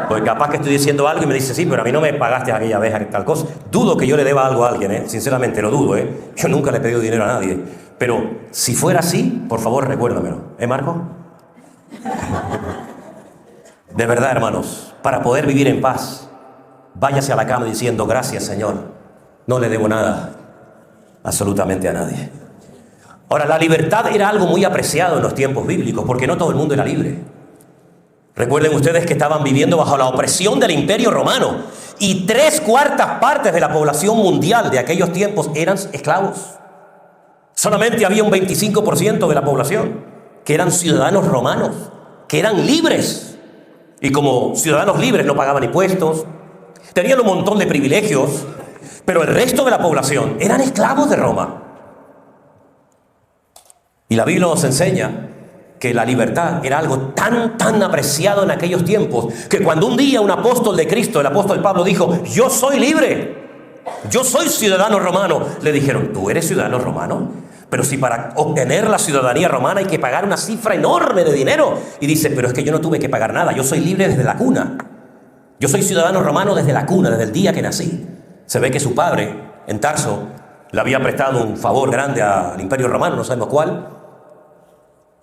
S1: Porque capaz que estoy diciendo algo y me dice: sí, pero a mí no me pagaste aquella vez tal cosa. Dudo que yo le deba algo a alguien, sinceramente lo dudo. Yo nunca le he pedido dinero a nadie. Pero si fuera así, por favor recuérdamelo. Marco? De verdad, hermanos, para poder vivir en paz, váyase a la cama diciendo: gracias, Señor, no le debo nada absolutamente a nadie. Ahora, la libertad era algo muy apreciado en los tiempos bíblicos, porque no todo el mundo era libre. Recuerden ustedes que estaban viviendo bajo la opresión del Imperio Romano, y 3/4 partes de la población mundial de aquellos tiempos eran esclavos. Solamente había un 25% de la población que eran ciudadanos romanos, que eran libres. Y como ciudadanos libres no pagaban impuestos, tenían un montón de privilegios, pero el resto de la población eran esclavos de Roma. Y la Biblia nos enseña que la libertad era algo tan apreciado en aquellos tiempos, que cuando un día un apóstol de Cristo, el apóstol Pablo, dijo: yo soy libre, yo soy ciudadano romano, le dijeron: ¿tú eres ciudadano romano? Pero si para obtener la ciudadanía romana hay que pagar una cifra enorme de dinero. Y dice: pero es que yo no tuve que pagar nada, yo soy libre desde la cuna. Yo soy ciudadano romano desde la cuna, desde el día que nací. Se ve que su padre, en Tarso, le había prestado un favor grande al Imperio Romano, no sabemos cuál.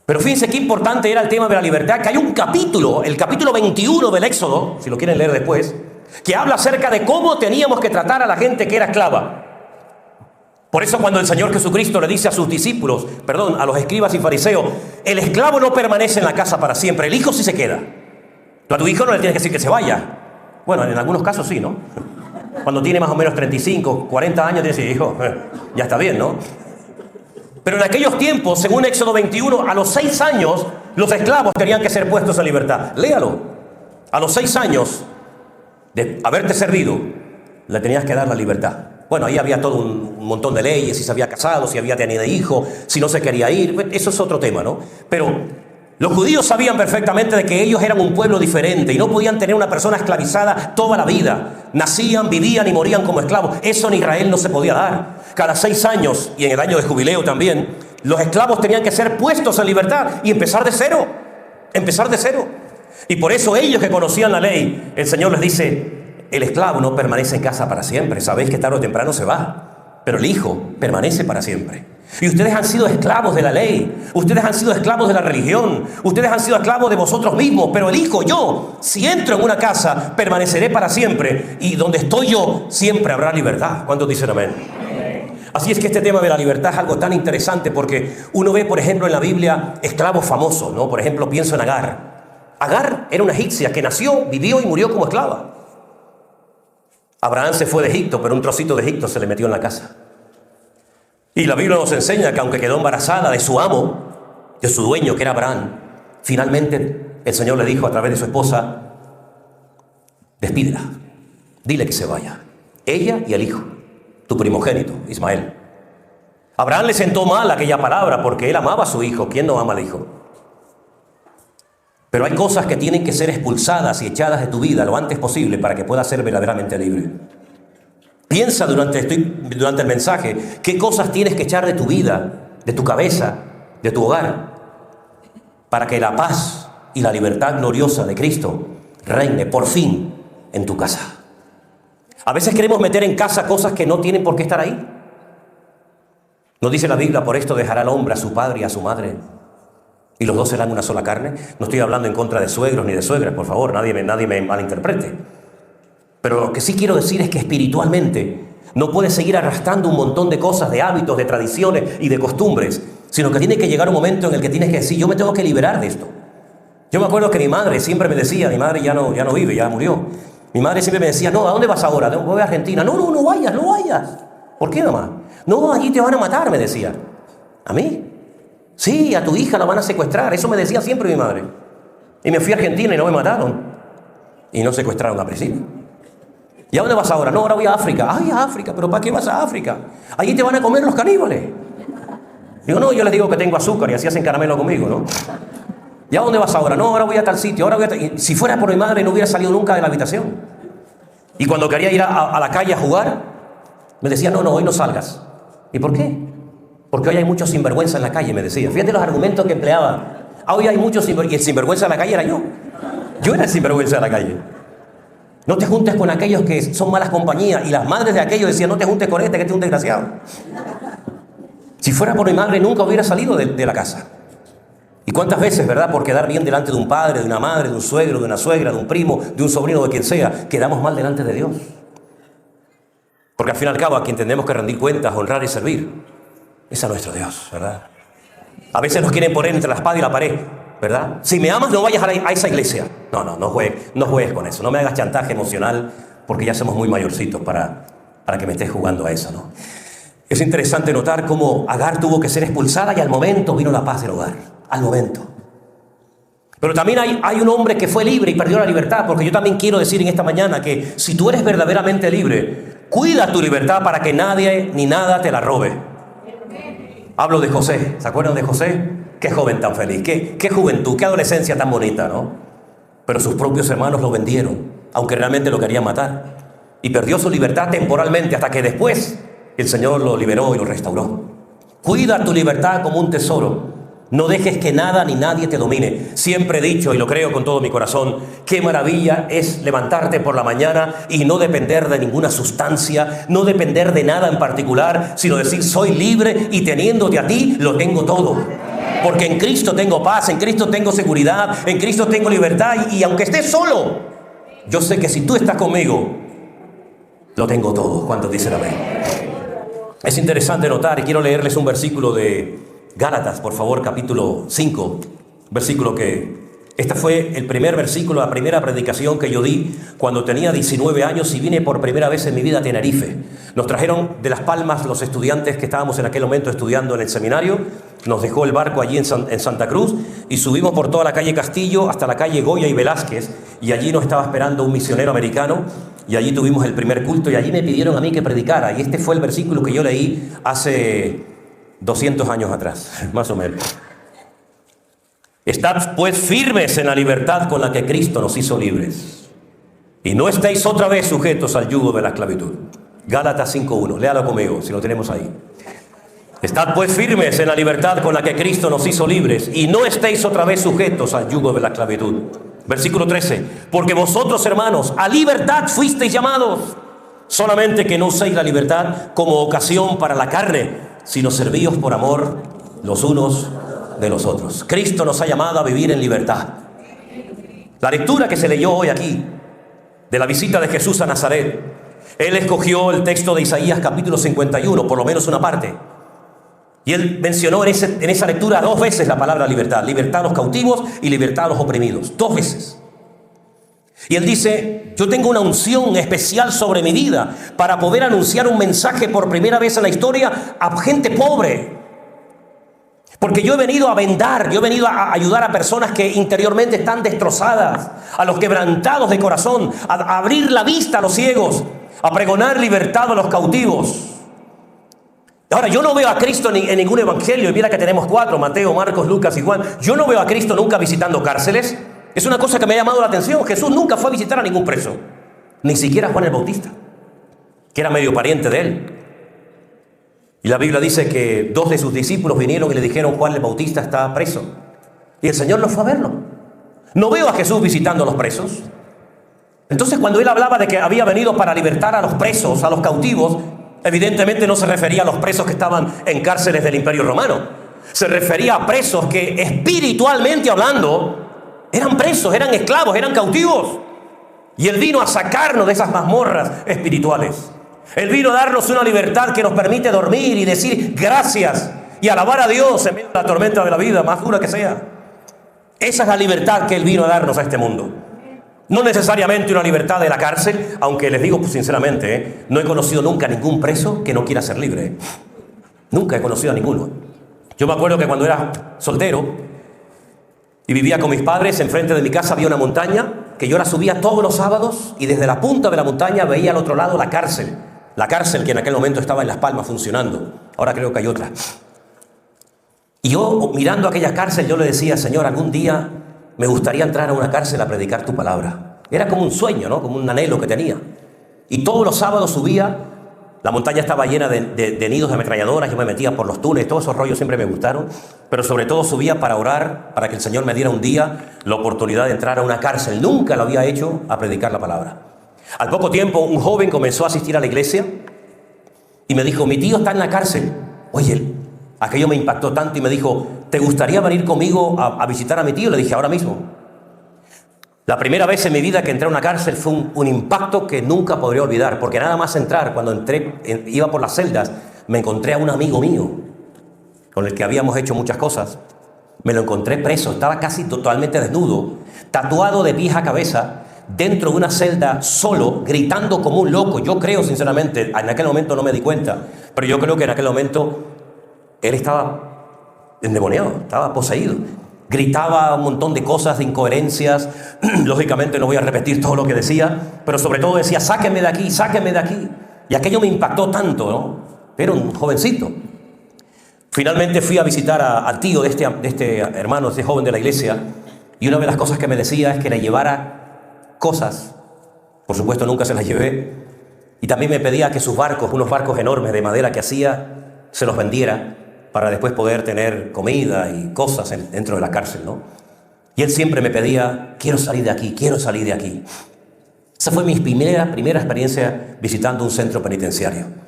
S1: Pero fíjense qué importante era el tema de la libertad, que hay un capítulo, el capítulo 21 del Éxodo, si lo quieren leer después, que habla acerca de cómo teníamos que tratar a la gente que era esclava. Por eso cuando el Señor Jesucristo le dice a sus discípulos, a los escribas y fariseos: el esclavo no permanece en la casa para siempre, el hijo sí se queda. Tú a tu hijo no le tienes que decir que se vaya. Bueno, en algunos casos sí, ¿no? Cuando tiene más o menos 35, 40 años, tienes que decir: hijo, ya está bien, ¿no? Pero en aquellos tiempos, según Éxodo 21, a los 6 años, los esclavos tenían que ser puestos en libertad. Léalo. A los 6 años de haberte servido, le tenías que dar la libertad. Bueno, ahí había todo un montón de leyes: si se había casado, si había tenido hijo, si no se quería ir. Eso es otro tema, ¿no? Pero los judíos sabían perfectamente de que ellos eran un pueblo diferente y no podían tener una persona esclavizada toda la vida. Nacían, vivían y morían como esclavos. Eso en Israel no se podía dar. Cada 6 años, y en el año de jubileo también, los esclavos tenían que ser puestos en libertad y empezar de cero. Empezar de cero. Y por eso ellos que conocían la ley, el Señor les dice: el esclavo no permanece en casa para siempre. Sabéis que tarde o temprano se va, pero el hijo permanece para siempre. Y ustedes han sido esclavos de la ley, ustedes han sido esclavos de la religión, ustedes han sido esclavos de vosotros mismos, pero el hijo, yo, si entro en una casa, permaneceré para siempre, y donde estoy yo, siempre habrá libertad. ¿Cuántos dicen amén? Así es que este tema de la libertad es algo tan interesante, porque uno ve, por ejemplo, en la Biblia esclavos famosos, ¿no? Por ejemplo, pienso en Agar. Agar era una egipcia que nació, vivió y murió como esclava. Abraham se fue de Egipto, pero un trocito de Egipto se le metió en la casa. Y la Biblia nos enseña que aunque quedó embarazada de su amo, de su dueño, que era Abraham, finalmente el Señor le dijo a través de su esposa: despídela, dile que se vaya, ella y el hijo, tu primogénito, Ismael. Abraham le sentó mal aquella palabra porque él amaba a su hijo. ¿Quién no ama al hijo? Pero hay cosas que tienen que ser expulsadas y echadas de tu vida lo antes posible para que puedas ser verdaderamente libre. Piensa durante el mensaje qué cosas tienes que echar de tu vida, de tu cabeza, de tu hogar, para que la paz y la libertad gloriosa de Cristo reine por fin en tu casa. A veces queremos meter en casa cosas que no tienen por qué estar ahí. ¿No dice la Biblia: por esto dejará el hombre a su padre y a su madre, y los dos serán una sola carne? No estoy hablando en contra de suegros ni de suegras, por favor, nadie me malinterprete. Pero lo que sí quiero decir es que espiritualmente no puedes seguir arrastrando un montón de cosas, de hábitos, de tradiciones y de costumbres, sino que tiene que llegar un momento en el que tienes que decir: yo me tengo que liberar de esto. Yo me acuerdo que mi madre siempre me decía, mi madre ya no vive, ya murió. Mi madre siempre me decía: no, ¿a dónde vas ahora? Voy a Argentina. No vayas. ¿Por qué, mamá? No, allí te van a matar, me decía. ¿A mí? Sí, a tu hija la van a secuestrar. Eso me decía siempre mi madre. Y me fui a Argentina y no me mataron. Y no secuestraron a Priscila. ¿Y a dónde vas ahora? No, ahora voy a África. Ay, a África, ¿pero para qué vas a África? Allí te van a comer los caníbales. Digo: no, yo les digo que tengo azúcar y así hacen caramelo conmigo, ¿no? ¿Y a dónde vas ahora? No, ahora voy a tal sitio. Y si fuera por mi madre no hubiera salido nunca de la habitación. Y cuando quería ir a la calle a jugar, me decía: no, hoy no salgas. ¿Y por qué? Porque hoy hay mucho sinvergüenza en la calle, me decía. Fíjate los argumentos que empleaba. Hoy hay mucho sinvergüenza. Y el sinvergüenza en la calle era yo. Yo era el sinvergüenza de la calle. No te juntes con aquellos que son malas compañías. Y las madres de aquellos decían: no te juntes con este, que este es un desgraciado. Si fuera por mi madre nunca hubiera salido de la casa. ¿Y cuántas veces, verdad, por quedar bien delante de un padre, de una madre, de un suegro, de una suegra, de un primo, de un sobrino, de quien sea, quedamos mal delante de Dios? Porque al fin y al cabo a quien tenemos que rendir cuentas, honrar y servir es a nuestro Dios, ¿verdad? A veces nos quieren poner entre la espada y la pared, ¿verdad? Si me amas, no vayas a esa iglesia. No juegues con eso. No me hagas chantaje emocional, porque ya somos muy mayorcitos para que me estés jugando a eso, ¿no? Es interesante notar cómo Agar tuvo que ser expulsada y al momento vino la paz del hogar. Al momento. Pero también hay un hombre que fue libre y perdió la libertad, porque yo también quiero decir en esta mañana que si tú eres verdaderamente libre, cuida tu libertad para que nadie ni nada te la robe. Hablo de José. ¿Se acuerdan de José? Qué joven tan feliz, qué juventud, qué adolescencia tan bonita, ¿no? Pero sus propios hermanos lo vendieron, aunque realmente lo querían matar. Y perdió su libertad temporalmente hasta que después el Señor lo liberó y lo restauró. Cuida tu libertad como un tesoro. No dejes que nada ni nadie te domine. Siempre he dicho, y lo creo con todo mi corazón, qué maravilla es levantarte por la mañana y no depender de ninguna sustancia, no depender de nada en particular, sino decir, soy libre y teniéndote a ti, lo tengo todo. Porque en Cristo tengo paz, en Cristo tengo seguridad, en Cristo tengo libertad. Y aunque estés solo, yo sé que si tú estás conmigo, lo tengo todo. ¿Cuántos dicen amén? Es interesante notar, y quiero leerles un versículo de Gálatas, por favor, capítulo 5, versículo que... Este fue el primer versículo, la primera predicación que yo di cuando tenía 19 años y vine por primera vez en mi vida a Tenerife. Nos trajeron de Las Palmas los estudiantes que estábamos en aquel momento estudiando en el seminario. Nos dejó el barco allí en Santa Cruz y subimos por toda la calle Castillo hasta la calle Goya y Velázquez, y allí nos estaba esperando un misionero americano y allí tuvimos el primer culto y allí me pidieron a mí que predicara, y este fue el versículo que yo leí hace 200 años atrás, más o menos. Estad pues firmes en la libertad con la que Cristo nos hizo libres, y no estéis otra vez sujetos al yugo de la esclavitud. Gálatas 5:1, léalo conmigo si lo tenemos ahí. Estad pues firmes en la libertad con la que Cristo nos hizo libres, y no estéis otra vez sujetos al yugo de la esclavitud. Versículo 13, porque vosotros, hermanos, a libertad fuisteis llamados, solamente que no uséis la libertad como ocasión para la carne, sino servíos por amor los unos de los otros. Cristo nos ha llamado a vivir en libertad. La lectura que se leyó hoy aquí, de la visita de Jesús a Nazaret, él escogió el texto de Isaías capítulo 51, por lo menos una parte. Y él mencionó en esa lectura 2 veces la palabra libertad. Libertad a los cautivos y libertad a los oprimidos. 2 veces. Y él dice, yo tengo una unción especial sobre mi vida para poder anunciar un mensaje por primera vez en la historia a gente pobre. Porque yo he venido a vendar, yo he venido a ayudar a personas que interiormente están destrozadas, a los quebrantados de corazón, a abrir la vista a los ciegos, a pregonar libertad a los cautivos. Ahora, yo no veo a Cristo en ningún evangelio, y mira que tenemos 4, Mateo, Marcos, Lucas y Juan. Yo no veo a Cristo nunca visitando cárceles. Es una cosa que me ha llamado la atención. Jesús nunca fue a visitar a ningún preso, ni siquiera a Juan el Bautista, que era medio pariente de él. Y la Biblia dice que 2 de sus discípulos vinieron y le dijeron, Juan el Bautista está preso. Y el Señor no fue a verlo. No veo a Jesús visitando a los presos. Entonces, cuando él hablaba de que había venido para libertar a los presos, a los cautivos, evidentemente no se refería a los presos que estaban en cárceles del Imperio Romano. Se refería a presos que espiritualmente hablando eran presos, eran esclavos, eran cautivos. Y él vino a sacarnos de esas mazmorras espirituales. Él vino a darnos una libertad que nos permite dormir y decir gracias y alabar a Dios en medio de la tormenta de la vida, más dura que sea. Esa es la libertad que él vino a darnos a este mundo. No necesariamente una libertad de la cárcel, aunque les digo sinceramente, no he conocido nunca a ningún preso que no quiera ser libre. Nunca he conocido a ninguno. Yo me acuerdo que cuando era soltero y vivía con mis padres, enfrente de mi casa había una montaña que yo la subía todos los sábados, y desde la punta de la montaña veía al otro lado la cárcel que en aquel momento estaba en Las Palmas funcionando. Ahora creo que hay otra. Y yo, mirando aquella cárcel, yo le decía, Señor, algún día me gustaría entrar a una cárcel a predicar tu palabra. Era como un sueño, ¿no? Como un anhelo que tenía. Y todos los sábados subía. La montaña estaba llena de nidos de ametralladoras. Yo me metía por los túneles. Todos esos rollos siempre me gustaron. Pero sobre todo subía para orar, para que el Señor me diera un día la oportunidad de entrar a una cárcel. Nunca lo había hecho, a predicar la palabra. Al poco tiempo, un joven comenzó a asistir a la iglesia y me dijo, mi tío está en la cárcel. Oye, aquello me impactó tanto y me dijo, ¿te gustaría venir conmigo a visitar a mi tío? Le dije, ahora mismo. La primera vez en mi vida que entré a una cárcel fue un impacto que nunca podré olvidar, porque nada más entrar, cuando iba por las celdas, me encontré a un amigo mío con el que habíamos hecho muchas cosas. Me lo encontré preso, estaba casi totalmente desnudo, tatuado de pies a cabeza, dentro de una celda solo, gritando como un loco. Yo creo sinceramente, en aquel momento no me di cuenta, pero yo creo que en aquel momento él estaba endemoniado, estaba poseído. Gritaba un montón de cosas, de incoherencias. Lógicamente no voy a repetir todo lo que decía, pero sobre todo decía, sáquenme de aquí, sáquenme de aquí. Y aquello me impactó tanto, ¿no? Era un jovencito. Finalmente fui a visitar al tío de este hermano, de este joven de la iglesia, y una de las cosas que me decía es que le llevara cosas. Por supuesto nunca se las llevé. Y también me pedía que sus barcos, unos barcos enormes de madera que hacía, se los vendiera para después poder tener comida y cosas dentro de la cárcel, ¿no? Y él siempre me pedía, quiero salir de aquí, quiero salir de aquí. Esa fue mi primera experiencia visitando un centro penitenciario.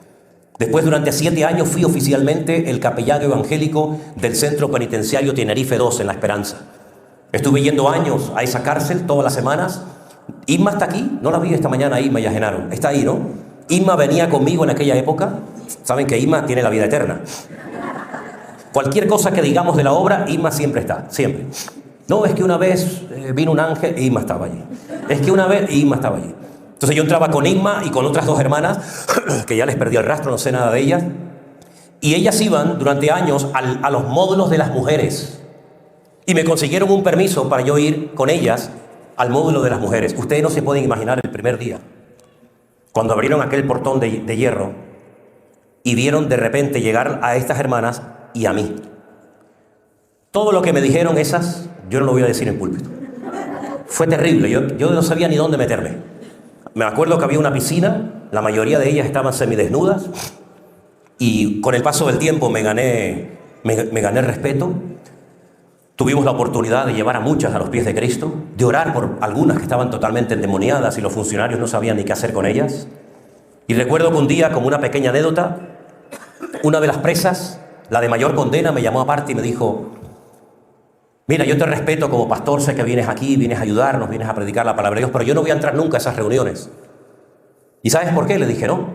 S1: Después, durante 7 años, fui oficialmente el capellán evangélico del centro penitenciario Tenerife 2 en La Esperanza. Estuve yendo años a esa cárcel todas las semanas. Isma está aquí, no la vi esta mañana, Isma y a Genaro, está ahí, ¿no? Isma venía conmigo en aquella época. Saben que Isma tiene la vida eterna. Cualquier cosa que digamos de la obra, Isma siempre está, siempre. No, es que una vez vino un ángel e Isma estaba allí. Es que una vez Isma estaba allí. Entonces yo entraba con Isma y con otras 2 hermanas, que ya les perdí el rastro, no sé nada de ellas. Y ellas iban durante años a los módulos de las mujeres. Y me consiguieron un permiso para yo ir con ellas al módulo de las mujeres. Ustedes no se pueden imaginar el primer día, cuando abrieron aquel portón de hierro y vieron de repente llegar a estas hermanas y a mí. Todo lo que me dijeron esas, yo no lo voy a decir en púlpito. Fue terrible, yo no sabía ni dónde meterme. Me acuerdo que había una piscina, la mayoría de ellas estaban semidesnudas y con el paso del tiempo me gané respeto. Tuvimos la oportunidad de llevar a muchas a los pies de Cristo, de orar por algunas que estaban totalmente endemoniadas y los funcionarios no sabían ni qué hacer con ellas. Y recuerdo que un día, como una pequeña anécdota, una de las presas, la de mayor condena, me llamó aparte y me dijo: mira, yo te respeto como pastor, sé que vienes aquí, vienes a ayudarnos, vienes a predicar la palabra de Dios, pero yo no voy a entrar nunca a esas reuniones. ¿Y sabes por qué? Le dije, no.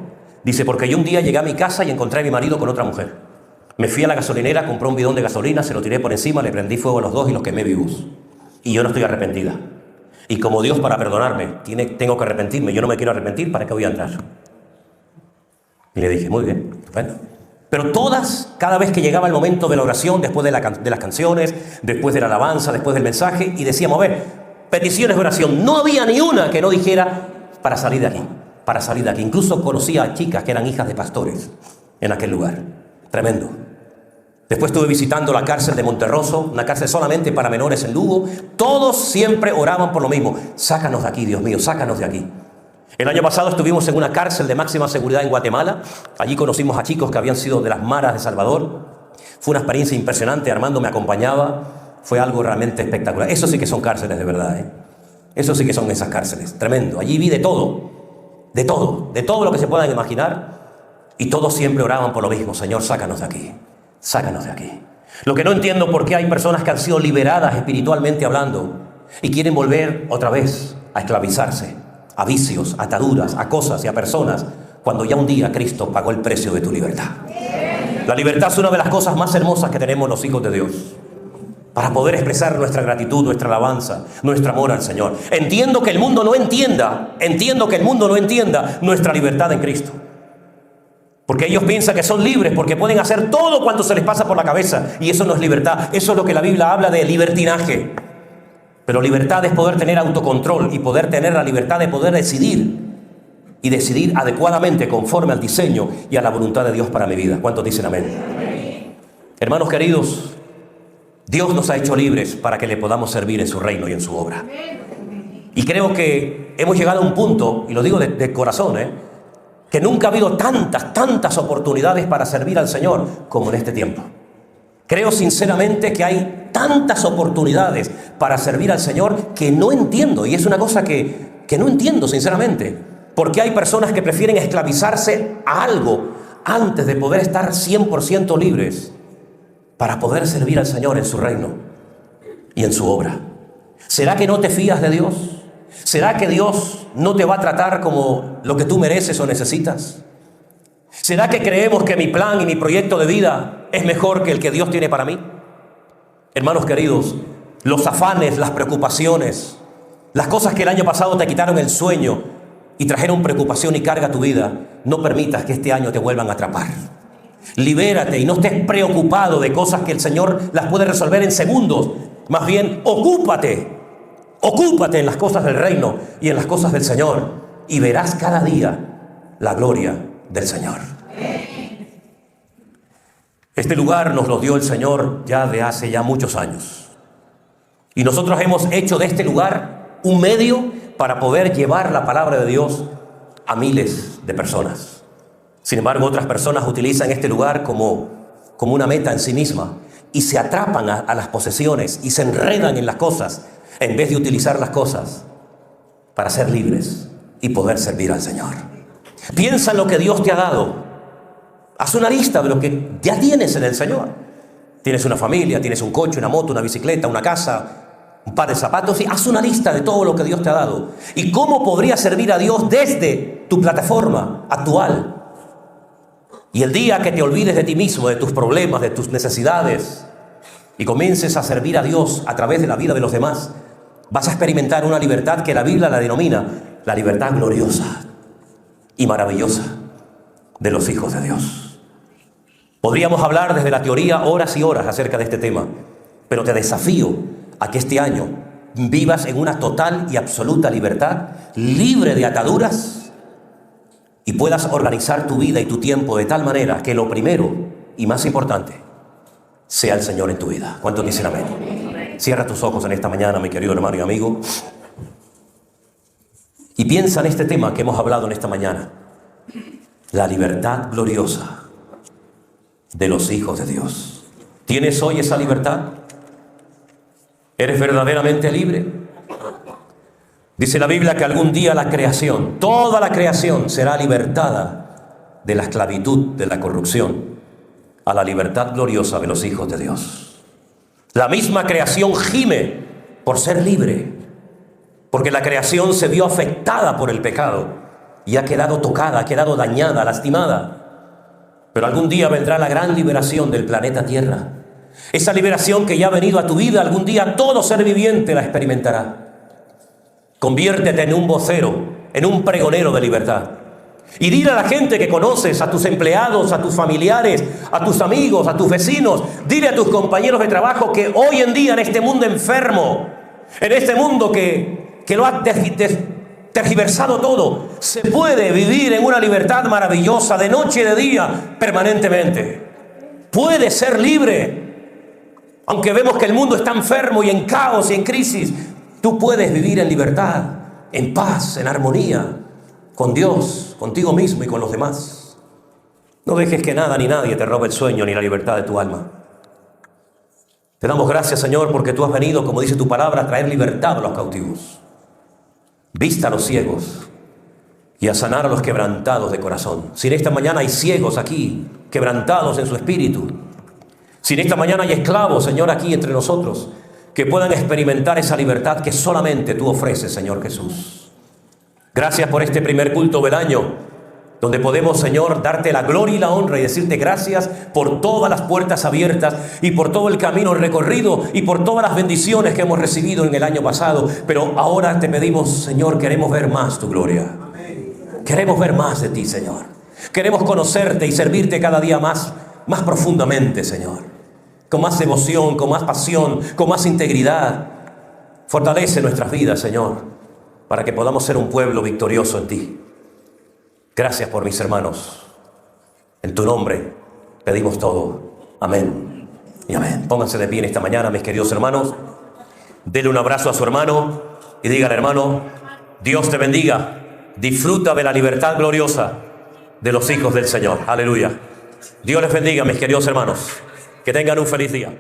S1: Dice, porque yo un día llegué a mi casa y encontré a mi marido con otra mujer. Me fui a la gasolinera, compré un bidón de gasolina, se lo tiré por encima, le prendí fuego a los 2 y los quemé vivos. Y yo no estoy arrepentida. Y como Dios, para perdonarme, tengo que arrepentirme. Yo no me quiero arrepentir, ¿para qué voy a entrar? Y le dije, muy bien, estupendo. Pero todas, cada vez que llegaba el momento de la oración, después de las canciones, después de la alabanza, después del mensaje, y decíamos, a ver, peticiones de oración, no había ni una que no dijera para salir de aquí, para salir de aquí. Incluso conocía a chicas que eran hijas de pastores en aquel lugar. Tremendo. Después estuve visitando la cárcel de Monterroso, una cárcel solamente para menores en Lugo. Todos siempre oraban por lo mismo. Sácanos de aquí, Dios mío, sácanos de aquí. El año pasado estuvimos en una cárcel de máxima seguridad en Guatemala. Allí conocimos a chicos que habían sido de las maras de Salvador. Fue una experiencia impresionante. Armando me acompañaba. Fue algo realmente espectacular. Eso sí que son cárceles de verdad, ¿eh? Eso sí que son esas cárceles. Tremendo. Allí vi de todo lo que se puedan imaginar. Y todos siempre oraban por lo mismo. Señor, sácanos de aquí. Sácanos de aquí. Lo que no entiendo por qué hay personas que han sido liberadas espiritualmente hablando y quieren volver otra vez a esclavizarse, a vicios, a ataduras, a cosas y a personas, cuando ya un día Cristo pagó el precio de tu libertad. La libertad es una de las cosas más hermosas que tenemos los hijos de Dios, para poder expresar nuestra gratitud, nuestra alabanza, nuestro amor al Señor. Entiendo que el mundo no entienda nuestra libertad en Cristo. Porque ellos piensan que son libres, porque pueden hacer todo cuanto se les pasa por la cabeza. Y eso no es libertad. Eso es lo que la Biblia habla de libertinaje. Pero libertad es poder tener autocontrol y poder tener la libertad de poder decidir. Y decidir adecuadamente conforme al diseño y a la voluntad de Dios para mi vida. ¿Cuántos dicen amén? Hermanos queridos, Dios nos ha hecho libres para que le podamos servir en su reino y en su obra. Y creo que hemos llegado a un punto, y lo digo de corazón, que nunca ha habido tantas oportunidades para servir al Señor como en este tiempo. Creo sinceramente que hay tantas oportunidades para servir al Señor que no entiendo. Y es una cosa que no entiendo sinceramente. Porque hay personas que prefieren esclavizarse a algo antes de poder estar 100% libres para poder servir al Señor en su reino y en su obra. ¿Será que no te fías de Dios? ¿Será que Dios no te va a tratar como lo que tú mereces o necesitas? ¿Será que creemos que mi plan y mi proyecto de vida es mejor que el que Dios tiene para mí? Hermanos queridos, los afanes, las preocupaciones, las cosas que el año pasado te quitaron el sueño y trajeron preocupación y carga a tu vida, no permitas que este año te vuelvan a atrapar. Libérate y no estés preocupado de cosas que el Señor las puede resolver en segundos. Más bien, ocúpate en las cosas del reino y en las cosas del Señor y verás cada día la gloria del Señor. Este lugar nos lo dio el Señor ya de hace ya muchos años. Y nosotros hemos hecho de este lugar un medio para poder llevar la palabra de Dios a miles de personas. Sin embargo, otras personas utilizan este lugar como una meta en sí misma y se atrapan a las posesiones y se enredan en las cosas en vez de utilizar las cosas para ser libres y poder servir al Señor. Piensa en lo que Dios te ha dado. Haz una lista de lo que ya tienes en el Señor. Tienes una familia, tienes un coche, una moto, una bicicleta, una casa, un par de zapatos, y haz una lista de todo lo que Dios te ha dado. Y cómo podrías servir a Dios desde tu plataforma actual. Y el día que te olvides de ti mismo, de tus problemas, de tus necesidades, y comiences a servir a Dios a través de la vida de los demás, vas a experimentar una libertad que la Biblia la denomina la libertad gloriosa y maravillosa de los hijos de Dios. Podríamos hablar desde la teoría horas y horas acerca de este tema, pero te desafío a que este año vivas en una total y absoluta libertad, libre de ataduras, y puedas organizar tu vida y tu tiempo de tal manera que lo primero y más importante sea el Señor en tu vida. ¿Cuántos dicen amén? Cierra tus ojos en esta mañana, mi querido hermano y amigo, y piensa en este tema que hemos hablado en esta mañana: la libertad gloriosa de los hijos de Dios. ¿Tienes hoy esa libertad? ¿Eres verdaderamente libre? Dice la Biblia que algún día la creación, toda la creación, será libertada de la esclavitud, de la corrupción, a la libertad gloriosa de los hijos de Dios. La misma creación gime por ser libre, porque la creación se vio afectada por el pecado y ha quedado tocada, ha quedado dañada, lastimada. Pero algún día vendrá la gran liberación del planeta Tierra. Esa liberación que ya ha venido a tu vida, algún día todo ser viviente la experimentará. Conviértete en un vocero, en un pregonero de libertad. Y dile a la gente que conoces, a tus empleados, a tus familiares, a tus amigos, a tus vecinos, dile a tus compañeros de trabajo que hoy en día en este mundo enfermo, en este mundo que lo ha tergiversado todo, se puede vivir en una libertad maravillosa de noche y de día, permanentemente. Puedes ser libre. Aunque vemos que el mundo está enfermo y en caos y en crisis, tú puedes vivir en libertad, en paz, en armonía, con Dios, contigo mismo y con los demás. No dejes que nada ni nadie te robe el sueño ni la libertad de tu alma. Te damos gracias, Señor, porque tú has venido, como dice tu palabra, a traer libertad a los cautivos, vista a los ciegos y a sanar a los quebrantados de corazón. Si en esta mañana hay ciegos aquí, quebrantados en su espíritu, si en esta mañana hay esclavos, Señor, aquí entre nosotros, que puedan experimentar esa libertad que solamente tú ofreces, Señor Jesús. Gracias por este primer culto del año, donde podemos, Señor, darte la gloria y la honra y decirte gracias por todas las puertas abiertas y por todo el camino recorrido y por todas las bendiciones que hemos recibido en el año pasado. Pero ahora te pedimos, Señor, queremos ver más tu gloria. Queremos ver más de ti, Señor. Queremos conocerte y servirte cada día más profundamente, Señor. Con más devoción, con más pasión, con más integridad. Fortalece nuestras vidas, Señor, para que podamos ser un pueblo victorioso en ti. Gracias por mis hermanos. En tu nombre pedimos todo. Amén y amén. Pónganse de pie en esta mañana, mis queridos hermanos. Denle un abrazo a su hermano y dígale: hermano, Dios te bendiga. Disfruta de la libertad gloriosa de los hijos del Señor. Aleluya. Dios les bendiga, mis queridos hermanos. Que tengan un feliz día.